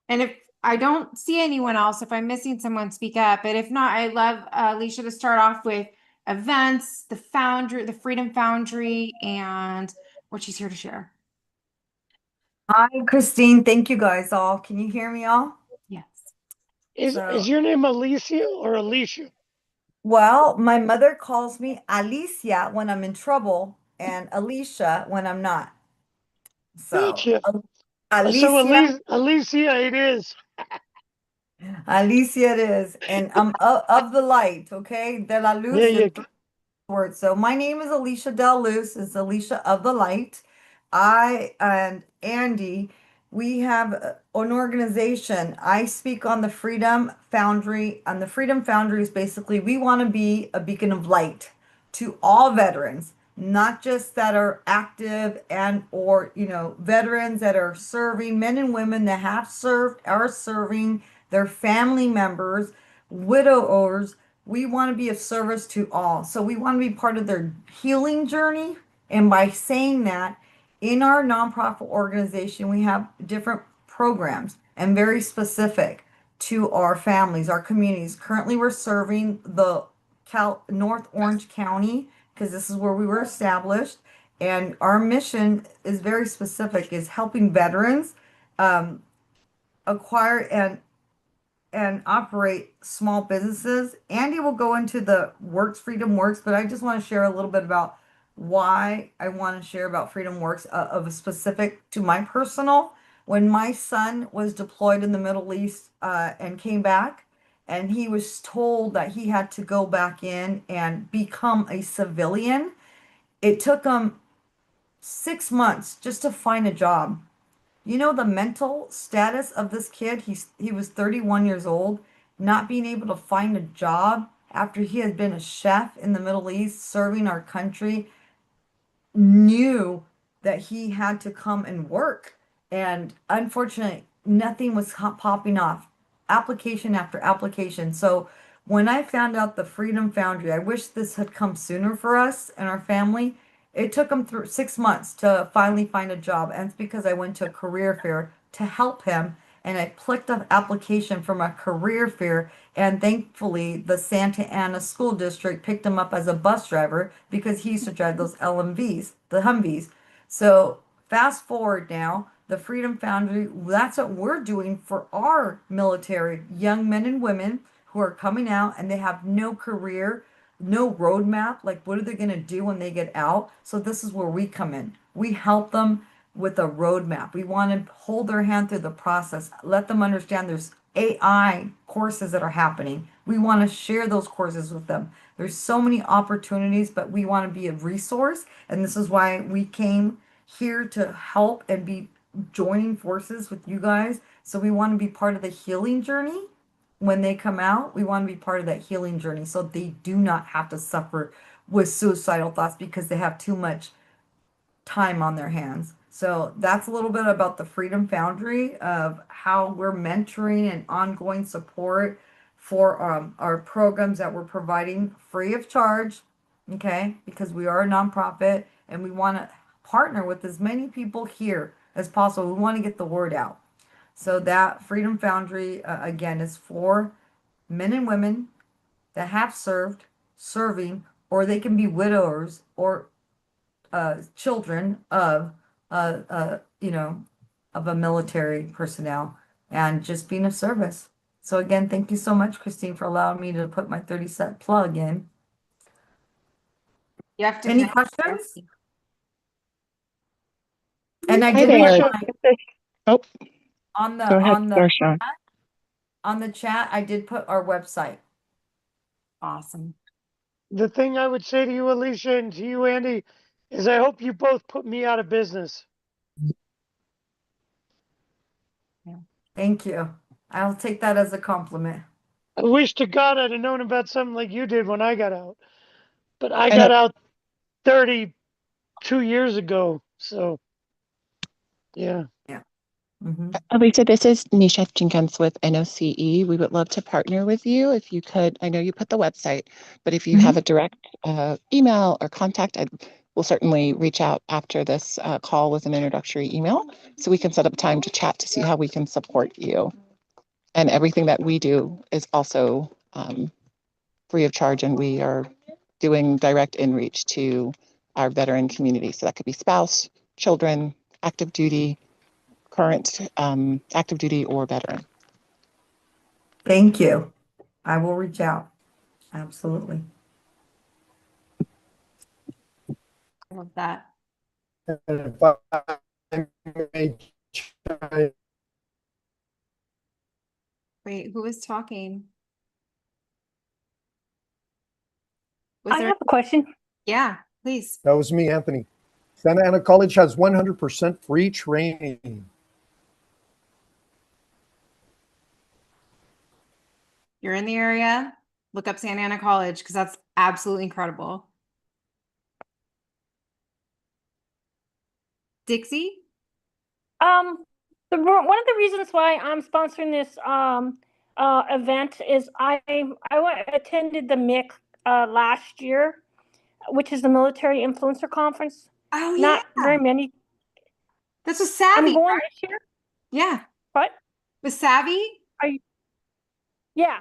And if I don't see anyone else, if I'm missing someone, speak up. But if not, I'd love Alicia to start off with events, the Foundry, the Freedom Foundry, and what she's here to share. Hi, Christine. Thank you guys all. Can you hear me all? Yes. Is your name Alicia or Alicia? Well, my mother calls me Alicia when I'm in trouble and Alicia when I'm not. So, Gotcha. So Alicia, Alicia it is. Alicia it is. And I'm of the light, okay? De la luz Yeah, in words. So my name is Alicia Del Luz. It's Alicia of the Light. I and Andy, we have an organization. I speak on the Freedom Foundry, and the Freedom Foundry is basically we want to be a beacon of light to all veterans, not just that are active and or veterans that are serving, men and women that have served, are serving, their family members, widowers. We want to be of service to all. So we want to be part of their healing journey. And by saying that, in our nonprofit organization, we have different programs and very specific to our families, our communities. Currently, we're serving the North Orange County because this is where we were established. And our mission is very specific, is helping veterans acquire and operate small businesses. Andy will go into the Works, Freedom Works, but I just want to share a little bit about why I want to share about Freedom Works of a specific to my personal. When my son was deployed in the Middle East and came back, and he was told that he had to go back in and become a civilian, it took him 6 months just to find a job. You know the mental status of this kid? He was 31 years old, not being able to find a job after he had been a chef in the Middle East, serving our country, knew that he had to come and work. And unfortunately, nothing was popping off. application after application. So when I found out the Freedom Foundry, I wish this had come sooner for us and our family. It took him through 6 months to finally find a job, and it's because I went to a career fair to help him, and I clicked an application from a career fair, and thankfully the Santa Ana School District picked him up as a bus driver because he used to drive those LMVs, the Humvees. So fast forward now, the Freedom Foundry, that's what we're doing for our military young men and women who are coming out and they have no career, no roadmap. Like, what are they going to do when they get out? So this is where we come in. We help them with a roadmap. We want to hold their hand through the process, let them understand there's AI courses that are happening. We want to share those courses with them. There's so many opportunities, but we want to be a resource. And this is why we came here to help and be joining forces with you guys. So we want to be part of the healing journey. When they come out, we want to be part of that healing journey so they do not have to suffer with suicidal thoughts because they have too much time on their hands. So that's a little bit about the Freedom Foundry of how we're mentoring and ongoing support for our programs that we're providing free of charge, okay? Because we are a nonprofit and we want to partner with as many people here as possible. We want to get the word out. So that Freedom Foundry, again, is for men and women that have served, serving, or they can be widowers or children of of a military personnel and just being of service. So again, thank you so much, Christine, for allowing me to put my 30-cent plug in. You have to Any finish. questions? And I Hi did there. put Oh, on the Go ahead, Darshan. on the chat, I did put our website. Awesome. The thing I would say to you, Alicia, and to you, Andy, is I hope you both put me out of business. Thank you. I'll take that as a compliment. I wish to God I'd have known about something like you did when I got out. But I I got know. out 32 years ago. So, yeah. Mhm. Lisa, this is Nisha Jenkins with NOCE. We would love to partner with you if you could. I know you put the website, but if you Mhm. have a direct email or contact, we'll certainly reach out after this call with an introductory email so we can set up time to chat to see how we can support you. And everything that we do is also free of charge, and we are doing direct in-reach to our veteran community. So that could be spouse, children, active duty, current active duty, or veteran. Thank you. I will reach out. Absolutely. I love that. And if I may chime Wait, who is talking? Was I there? have a question. Yeah, please. That was me, Anthony. Santa Ana College has 100% free training. You're in the area, look up Santa Ana College because that's absolutely incredible. Dixie? One of the reasons why I'm sponsoring this event is I attended the MIC last year, which is the Military Influencer Conference. Oh, Not yeah. very many. This was Savvy. I'm going right? this year. Yeah. What? With Savvy? Yeah.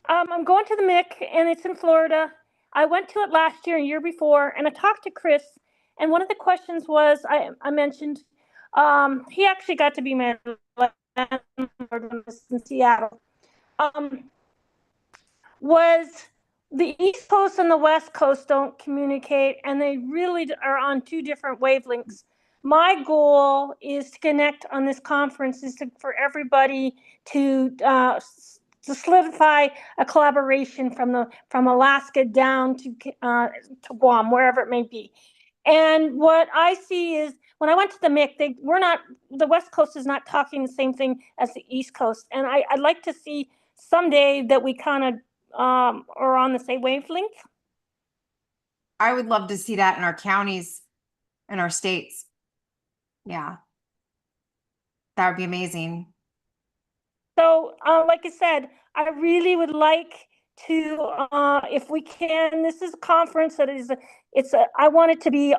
I'm going to the MIC, and it's in Florida. I went to it last year and year before, and I talked to Chris, and one of the questions was I mentioned he actually got to be my landlord in Seattle. Was the East Coast and the West Coast don't communicate, and they really are on two different wavelengths. My goal is to connect on this conference is for everybody to solidify a collaboration from Alaska down to Guam, wherever it may be. And what I see is when I went to the MIC, the West Coast is not talking the same thing as the East Coast, and I'd like to see someday that we kind of are on the same wavelength. I would love to see that in our counties and our states. Yeah. That would be amazing. So, like I said, I really would like to, if we can, this is a conference that is, I want it to be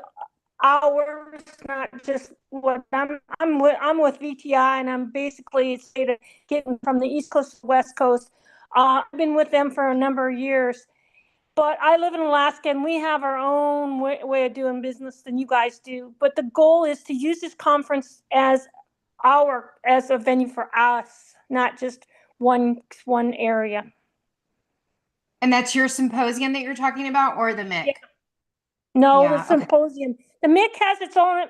hours, not just what I'm with VTI, and I'm basically getting from the East Coast to the West Coast. I've been with them for a number of years, but I live in Alaska and we have our own way of doing business than you guys do. But the goal is to use this conference as a venue for us, not just one area. And that's your symposium that you're talking about, or the MIC? Yeah. No, Yeah, the okay. symposium. The MIC has its own,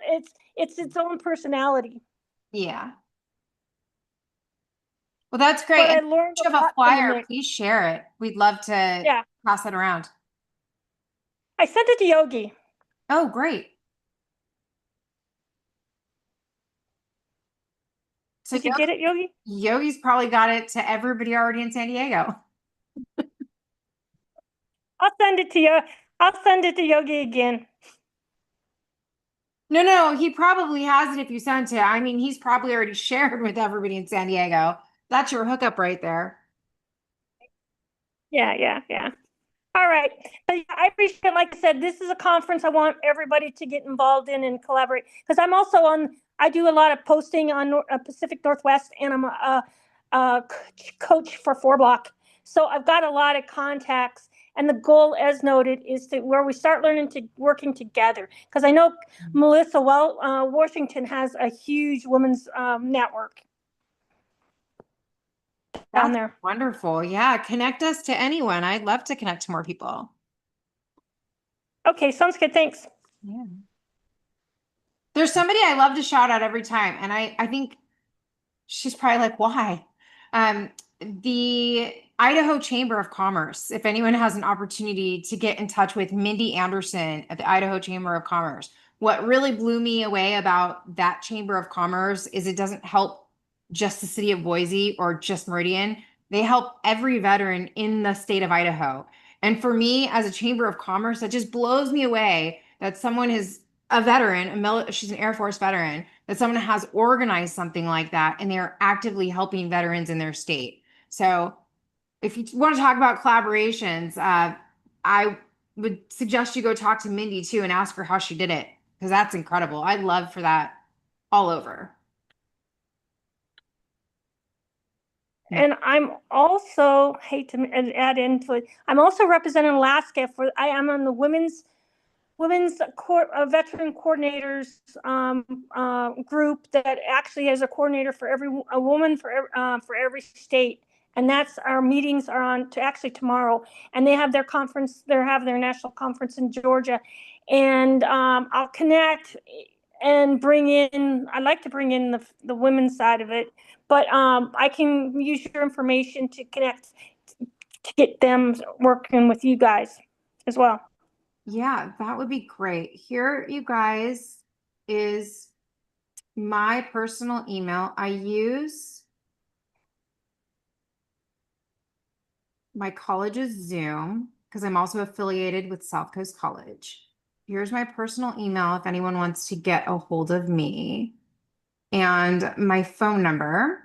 its own personality. Yeah. Well, that's great. But I And learned if you a have a lot from the flyer, MIC. please share it. We'd love to pass it around. I sent it to Yogi. Oh, great. So Did you get it, Yogi? Yogi's probably got it to everybody already in San Diego. I'll send it to you. I'll send it to Yogi again. No, he probably has it if you sent it. I mean, he's probably already shared with everybody in San Diego. That's your hookup right there. Yeah. All right. But yeah, I appreciate, like I said, this is a conference I want everybody to get involved in and collaborate. Because I'm also I do a lot of posting on Pacific Northwest, and I'm a coach for 4Block. So I've got a lot of contacts. And the goal, as noted, is where we start working together. Because I know Melissa Washington has a huge women's network down there. Wonderful. Yeah. Connect us to anyone. I'd love to connect to more people. Okay. Sounds good. Thanks. Yeah. There's somebody I love to shout out every time. And I think she's probably like, why? The Idaho Chamber of Commerce. If anyone has an opportunity to get in touch with Mindy Anderson at the Idaho Chamber of Commerce, what really blew me away about that Chamber of Commerce is it doesn't help just the city of Boise or just Meridian. They help every veteran in the state of Idaho. And for me, as a Chamber of Commerce, that just blows me away that someone is a veteran, she's an Air Force veteran, that someone has organized something like that and they're actively helping veterans in their state. So if you want to talk about collaborations, I would suggest you go talk to Mindy too and ask her how she did it, because that's incredible. I'd love for that all over. And I'm also, hate to add into it, I'm also representing Alaska I am on the women's veteran coordinators group that actually has a coordinator for a woman for every state. And our meetings are on tomorrow, and they have their conference. They have their national conference in Georgia, and I'll connect and I'd like to bring in the women's side of it, but I can use your information to connect to get them working with you guys as well. Yeah, that would be great. Here, you guys, is my personal email. I use my college's Zoom because I'm also affiliated with South Coast College. Here's my personal email if anyone wants to get a hold of me, and my phone number,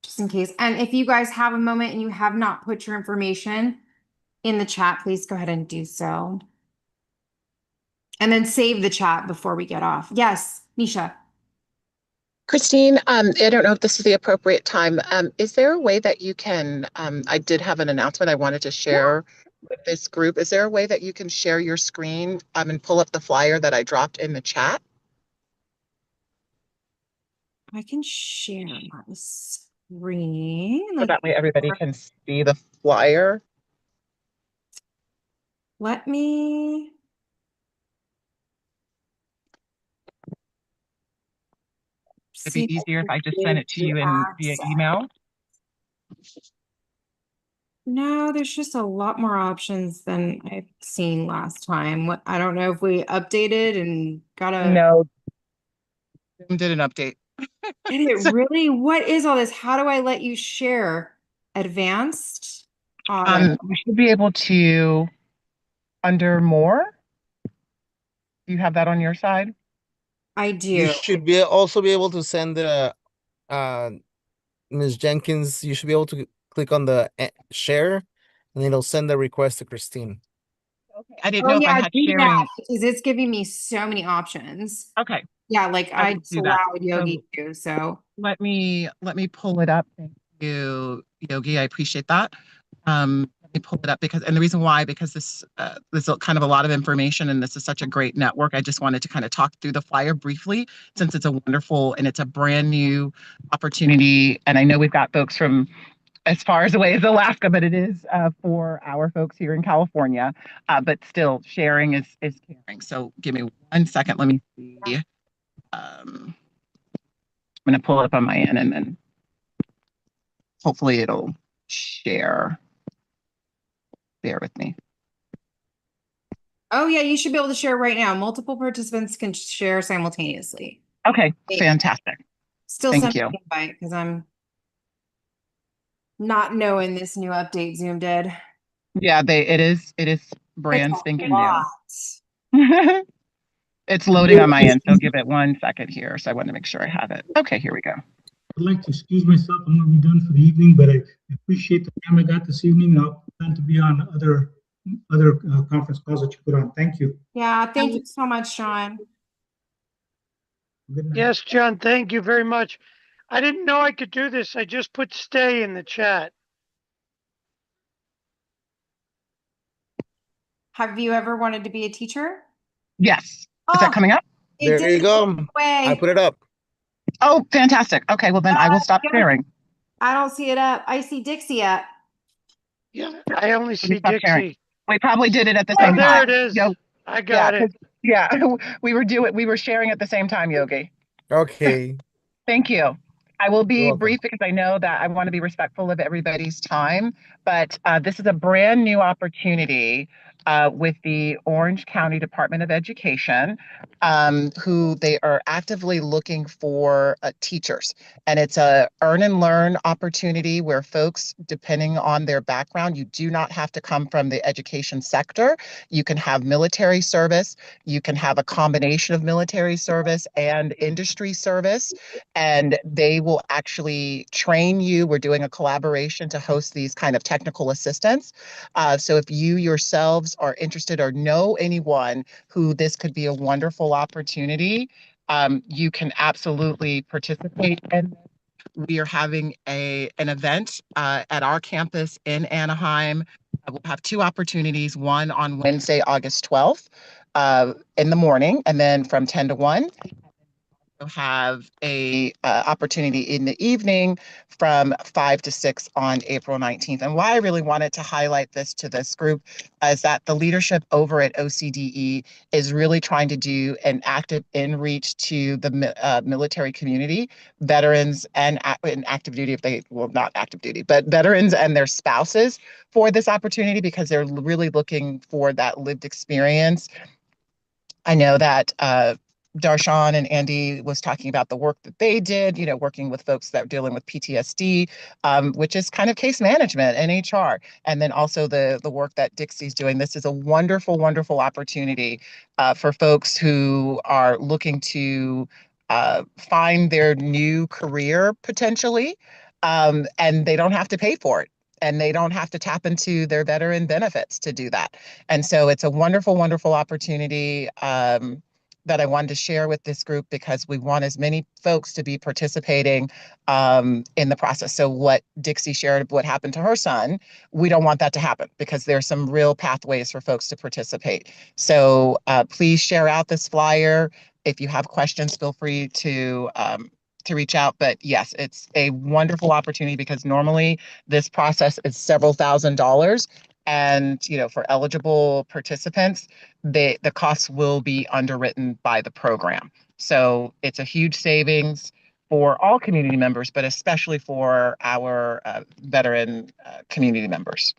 just in case. And if you guys have a moment and you have not put your information in the chat, please go ahead and do so. And then save the chat before we get off. Yes, Nisha. Christine, I don't know if this is the appropriate time. Is there a way that you can, I did have an announcement I wanted to share with this group. Is there a way that you can share your screen and pull up the flyer that I dropped in the chat? I can share my screen. So that way everybody can see the flyer. Let me. It'd be easier if I just sent it to you via email. No, there's just a lot more options than I've seen last time. I don't know if we updated and got a. No, did an update. Did it really? What is all this? How do I let you share? Advanced? We should be able to, under more. You have that on your side? I You do. should also be able to send the uh Ms. Jenkins. You should be able to click on the share, and it'll send the request to Christine. Okay. I didn't Oh know if I yeah, had do sharing. that because it's giving me so many options. Okay, Yeah, like I I will just do that. allowed Yogi to, so. Let me pull it up. Thank you, Yogi. I appreciate that. Let me pull it up and the reason why, because this is kind of a lot of information and this is such a great network. I just wanted to kind of talk through the flyer briefly since it's a wonderful and it's a brand new opportunity. And I know we've got folks from as far away as Alaska, but it is for our folks here in California. But still, sharing is caring. So give me 1 second. Let me see. I'm going to pull it up on my end and then hopefully it'll share. Bear with me. Oh yeah, you should be able to share right now. Multiple participants can share simultaneously. Okay, fantastic. Still Thank send me you. an invite because I'm not knowing this new update Zoom did. Yeah, it is brand It's a spanking lot. new. It's loading on my end, so give it 1 second here. So I want to make sure I have it. Okay, here we go. I'd like to excuse myself. I'm going to be done for the evening, but I appreciate the time I got this evening. I'll plan to be on other conference calls that you put on. Thank you. Yeah, thank you so much, Sean. Good night. Yes, John, thank you very much. I didn't know I could do this. I just put stay in the chat. Have you ever wanted to be a teacher? Yes. Is that coming up? It There you did go. way. I put it up. Oh, fantastic. Okay, well then I will stop sharing. I don't see it up. I see Dixie up. Yeah, I only see Stop sharing. Dixie. We probably did it at the Oh, same there time. it is. Yo, I got it. Yeah, we were sharing at the same time, Yogi. Okay. Thank you. I will You're be welcome. brief because I know that I want to be respectful of everybody's time, but this is a brand new opportunity with the Orange County Department of Education, who they are actively looking for teachers. And it's a earn and learn opportunity where folks, depending on their background, you do not have to come from the education sector. You can have military service, you can have a combination of military service and industry service, and they will actually train you. We're doing a collaboration to host these kind of technical assistants. So if you yourselves are interested or know anyone who this could be a wonderful opportunity, you can absolutely participate. And we are having an event at our campus in Anaheim. We'll have two opportunities, one on Wednesday, August 12th in the morning, and then from 10 to 1. Have a opportunity in the evening from 5 to 6 on April 19th. And why I really wanted to highlight this to this group is that the leadership over at OCDE is really trying to do an active in-reach to the military community, veterans and in active duty, if they, well, not active duty, but veterans and their spouses for this opportunity because they're really looking for that lived experience. I know that Darshan and Andy was talking about the work that they did, working with folks that are dealing with PTSD, which is kind of case management and HR. And then also the work that Dixie's doing. This is a wonderful, wonderful opportunity for folks who are looking to find their new career potentially, and they don't have to pay for it. And they don't have to tap into their veteran benefits to do that. And so it's a wonderful, wonderful opportunity that I wanted to share with this group because we want as many folks to be participating in the process. So what Dixie shared, what happened to her son, we don't want that to happen because there's some real pathways for folks to participate. So please share out this flyer. If you have questions, feel free to reach out. But yes, it's a wonderful opportunity because normally this process is several $1,000s. And, for eligible participants, the costs will be underwritten by the program. So it's a huge savings for all community members, but especially for our veteran community members.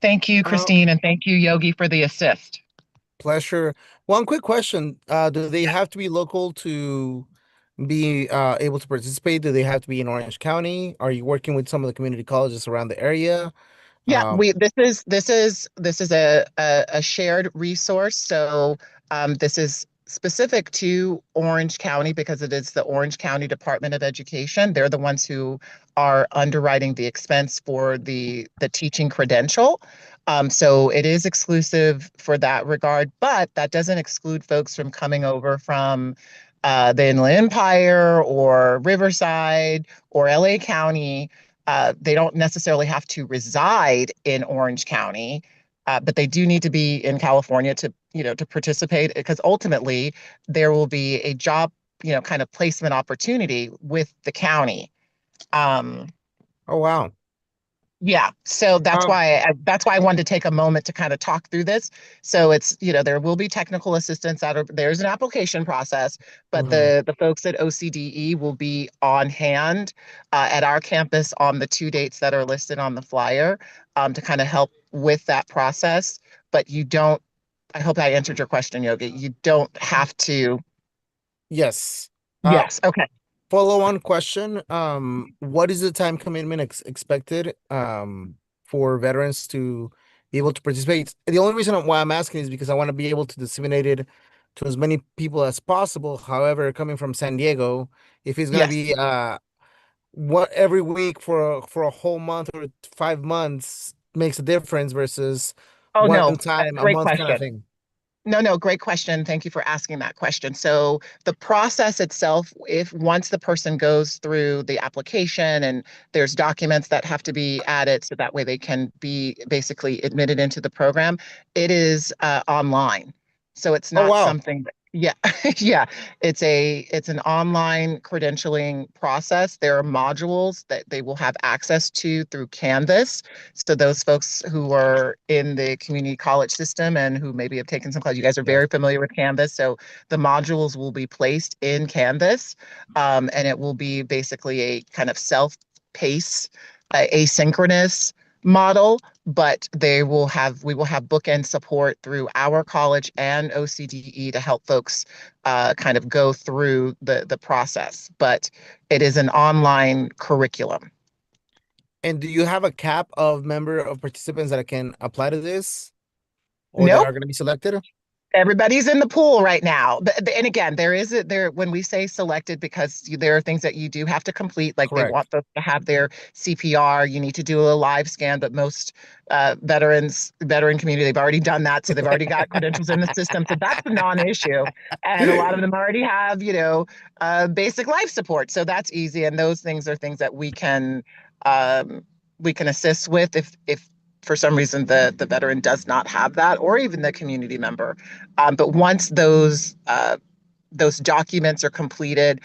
Thank you, Christine, and thank you, Yogi, for the assist. Pleasure. One quick question. Do they have to be local to be able to participate? Do they have to be in Orange County? Are you working with some of the community colleges around the area? Yeah, this is a shared resource. So this is specific to Orange County because it is the Orange County Department of Education. They're the ones who are underwriting the expense for the teaching credential. So it is exclusive for that regard, but that doesn't exclude folks from coming over from the Inland Empire or Riverside or LA County. They don't necessarily have to reside in Orange County, but they do need to be in California to, to participate, because ultimately there will be a job, kind of placement opportunity with the county. Oh, wow. Yeah, so that's why I wanted to take a moment to kind of talk through this. So it's, there will be technical assistance there's an application process, but the folks at OCDE will be on hand at our campus on the 2 dates that are listed on the flyer to kind of help with that process. But I hope I answered your question, Yogi. You don't have to. Yes. Yes. Okay. Follow-on question. What is the time commitment expected for veterans to be able to participate? The only reason why I'm asking is because I want to be able to disseminate it to as many people as possible. However, coming from San Diego, if it's going to be what every week for a whole month or 5 months makes a difference versus one time a great month question. kind of thing. No, great question. Thank you for asking that question. So the process itself, once the person goes through the application and there's documents that have to be added so that way they can be basically admitted into the program, it is online. So it's not something that, yeah, it's an online credentialing process. There are modules that they will have access to through Canvas. So those folks who are in the community college system and who maybe have taken some class, you guys are very familiar with Canvas. So the modules will be placed in Canvas, and it will be basically a kind of self-pace, asynchronous model, but we will have bookend support through our college and OCDE to help folks kind of go through the process. But it is an online curriculum. And do you have a cap of member of participants that can apply to this or Nope. that are going to be selected? Everybody's in the pool right now. And again, when we say selected, because there are things that you do have to complete, like they want folks to have their CPR, you need to do a live scan, but most veteran community, they've already done that. So they've already got credentials in the system. So that's a non-issue. And a lot of them already have, basic life support. So that's easy. And those things are things that we can assist with if for some reason the veteran does not have that, or even the community member. But once those documents are completed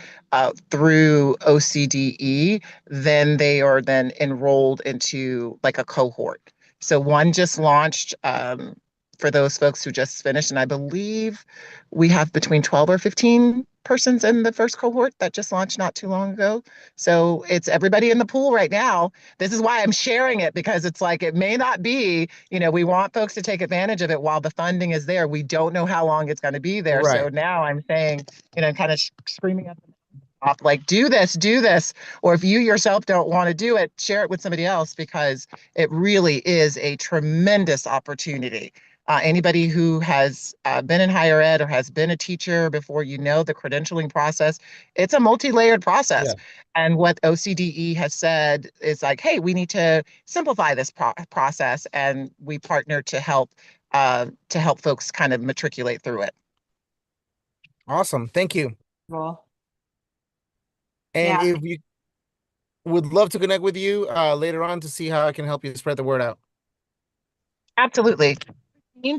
through OCDE, then they are then enrolled into like a cohort. So one just launched for those folks who just finished, and I believe we have between 12 or 15 persons in the first cohort that just launched not too long ago. So it's everybody in the pool right now. This is why I'm sharing it, because it's like, it may not be, we want folks to take advantage of it while the funding is there. We don't know how long it's going to be there. So now I'm saying, kind of screaming at the top, like, do this. Or if you yourself don't want to do it, share it with somebody else, because it really is a tremendous opportunity. Anybody who has been in higher ed or has been a teacher before, the credentialing process, it's a multi-layered process. Yeah. And what OCDE has said is like, hey, we need to simplify this process, and we partner to help folks kind of matriculate through it. Awesome. Thank you. Cool. And if you would love to connect with you later on to see how I can help you spread the word out. Absolutely.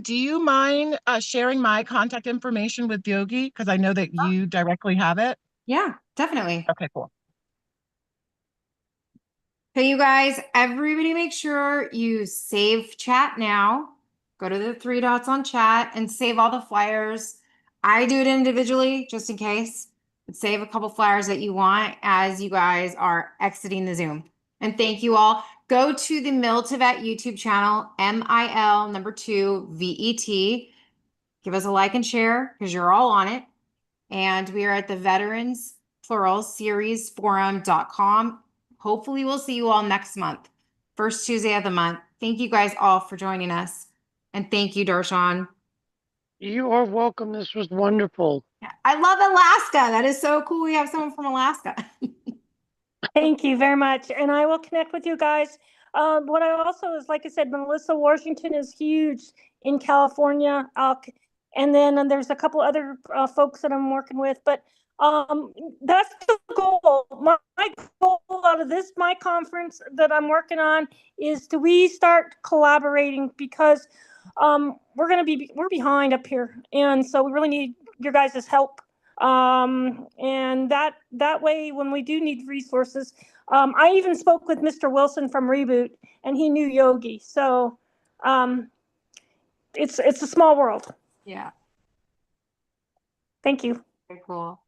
Do you mind sharing my contact information with Yogi? Because I know that you directly have it. Yeah, definitely. Okay, cool. Okay, you guys, everybody make sure you save chat now. Go to the 3 dots on chat and save all the flyers. I do it individually just in case. But save a couple flyers that you want as you guys are exiting the Zoom. And thank you all. Go to the MilTvet YouTube channel, MIL2VET. Give us a like and share because you're all on it. And we are at the Veterans Plural Series Forum.com. Hopefully we'll see you all next month, first Tuesday of the month. Thank you guys all for joining us. And thank you, Darshan. You are welcome. This was wonderful. Yeah, I love Alaska. That is so cool. We have someone from Alaska. Thank you very much. And I will connect with you guys. What I also is, like I said, Melissa Washington is huge in California. And then there's a couple other folks that I'm working with, but that's the goal. My goal out of my conference that I'm working on is do we start collaborating, because we're behind up here. And so we really need your guys' help. And that way, when we do need resources, I even spoke with Mr. Wilson from Reboot, and he knew Yogi. So it's a small world. Yeah, Thank you. very cool.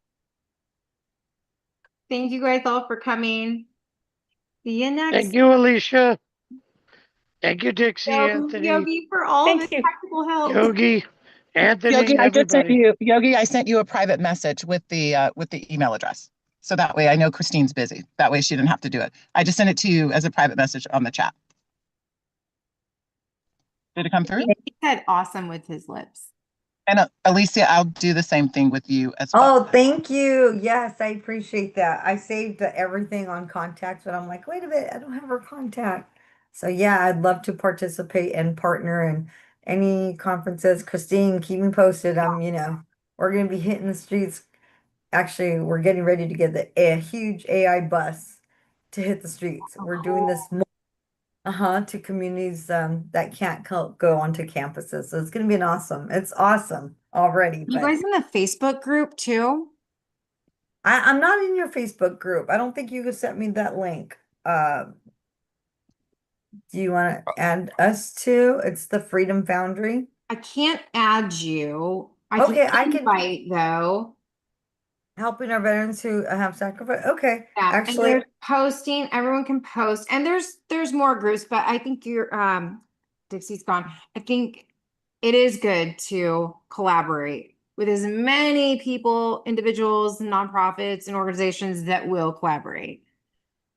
Thank you guys all for coming. See you next. Thank you, Alicia. Thank you, Dixie, Anthony, Yogi, for all Thank this you. technical help. Yogi, Anthony, Yogi, I just sent everybody. you, Yogi, I sent you a private message with the email address. So that way I know Christine's busy. That way she didn't have to do it. I just sent it to you as a private message on the chat. Did it come through? He said awesome with his lips. And Alicia, I'll do the same thing with you as well. Oh, thank you. Yes, I appreciate that. I saved everything on contact, but I'm like, wait a minute, I don't have her contact. So yeah, I'd love to participate and partner in any conferences. Christine, keep me posted. We're gonna be hitting the streets. Actually, we're getting ready to get a huge AI bus to hit the streets. We're doing this to communities that can't go onto campuses. So it's gonna be it's awesome already. You But guys in the Facebook group too? I'm not in your Facebook group. I don't think you could send me that link. Do you want to add us to? It's the Freedom Foundry. I can't add you. Okay, I can- invite though. Helping our veterans who have sacrificed. Okay, Yeah, and actually, there's posting, everyone can post, and there's more groups, but I think Dixie's gone. I think it is good to collaborate with as many people, individuals, nonprofits, and organizations that will collaborate.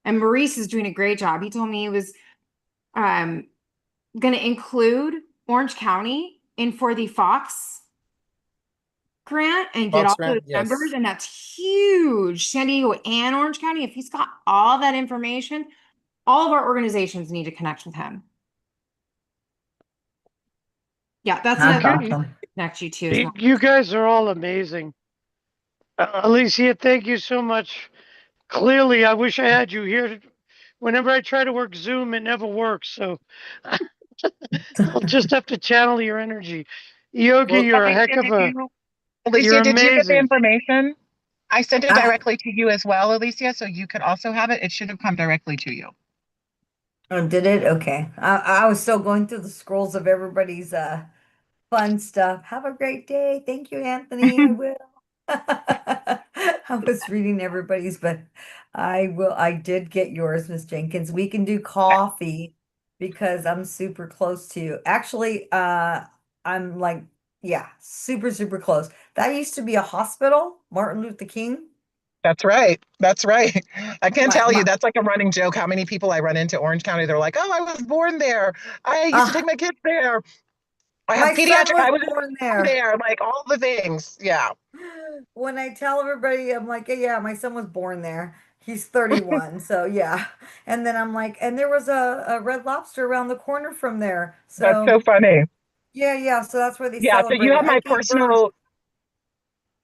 And Maurice is doing a great job. He told me he was going to include Orange County in for the Fox grant and get Fox all grant, those yes. numbers, and that's huge. San Diego and Orange County, if he's got all that information, all of our organizations need to connect with him. Yeah, that's another awesome. to connect you to. as well. You guys are all amazing. Alicia, thank you so much. Clearly, I wish I had you here. Whenever I try to work Zoom, it never works. So I'll just have to channel your energy. Yogi, you're a heck of a. Alicia, You're did you get the amazing. information? I sent it Ah. directly to you as well, Alicia, so you could also have it. It should have come directly to you. Oh, did it? Okay. I was still going through the scrolls of everybody's fun stuff. Have a great day. Thank you, Anthony. I will. I was reading everybody's, but I did get yours, Miss Jenkins. We can do coffee because I'm super close to you. Actually, I'm like, yeah, super, super close. That used to be a hospital, Martin Luther King. That's right. That's right. I can My- tell you my- that's like a running joke. How many people I run into Orange County, they're like, "Oh, I was born there. I used to take my kids there. I have My son pediatric. I was was born there. there." Like all the things. Yeah. When I tell everybody, I'm like, yeah, my son was born there. He's 31, so yeah. And then I'm like, and there was a Red Lobster around the corner from there. That's So so funny. yeah. So that's where they Yeah. So celebrate. you have I my gave birth- personal.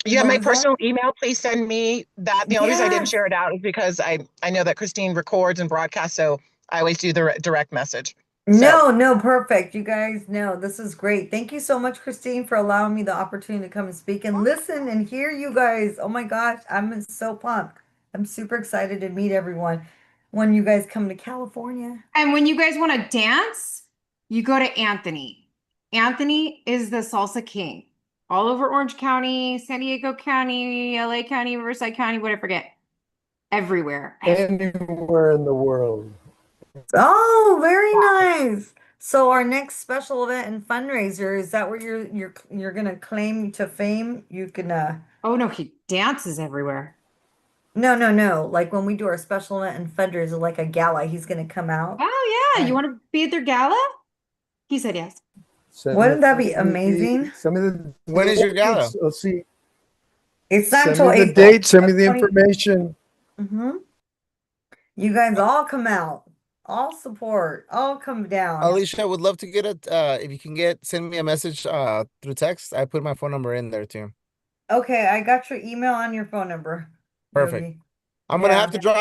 You have What my was that? personal email. Please send me that. The only reason I didn't Yes. share it out is because I know that Christine records and broadcasts, so I always do the direct message. No, perfect. You guys know this is great. Thank you so much, Christine, for allowing me the opportunity to come and speak and listen and hear you guys. Oh my gosh, I'm so pumped. I'm super excited to meet everyone when you guys come to California. And when you guys want to dance, you go to Anthony. Anthony is the salsa king. All over Orange County, San Diego County, LA County, Riverside County, what I forget. Everywhere. Anywhere in the world. Oh, very nice. So our next special event and fundraiser, is that where you're gonna claim to fame? You can Oh no, he dances everywhere. no. Like when we do our special event and fundraiser, like a gala, he's gonna come out. Oh yeah, you Right. want to be at their gala? He said yes. Wouldn't that be amazing? Send me the When is your gala? dates. Let's see. It's not Send until me the April. date. Send me the information. Mm-hmm. You guys all come out, all support, all come down. Alicia, I would love to get it. If you can send me a message through text. I put my phone number in there too. Okay, I got your email and your phone number. Perfect. Yogi. I'm gonna Yeah. have to drop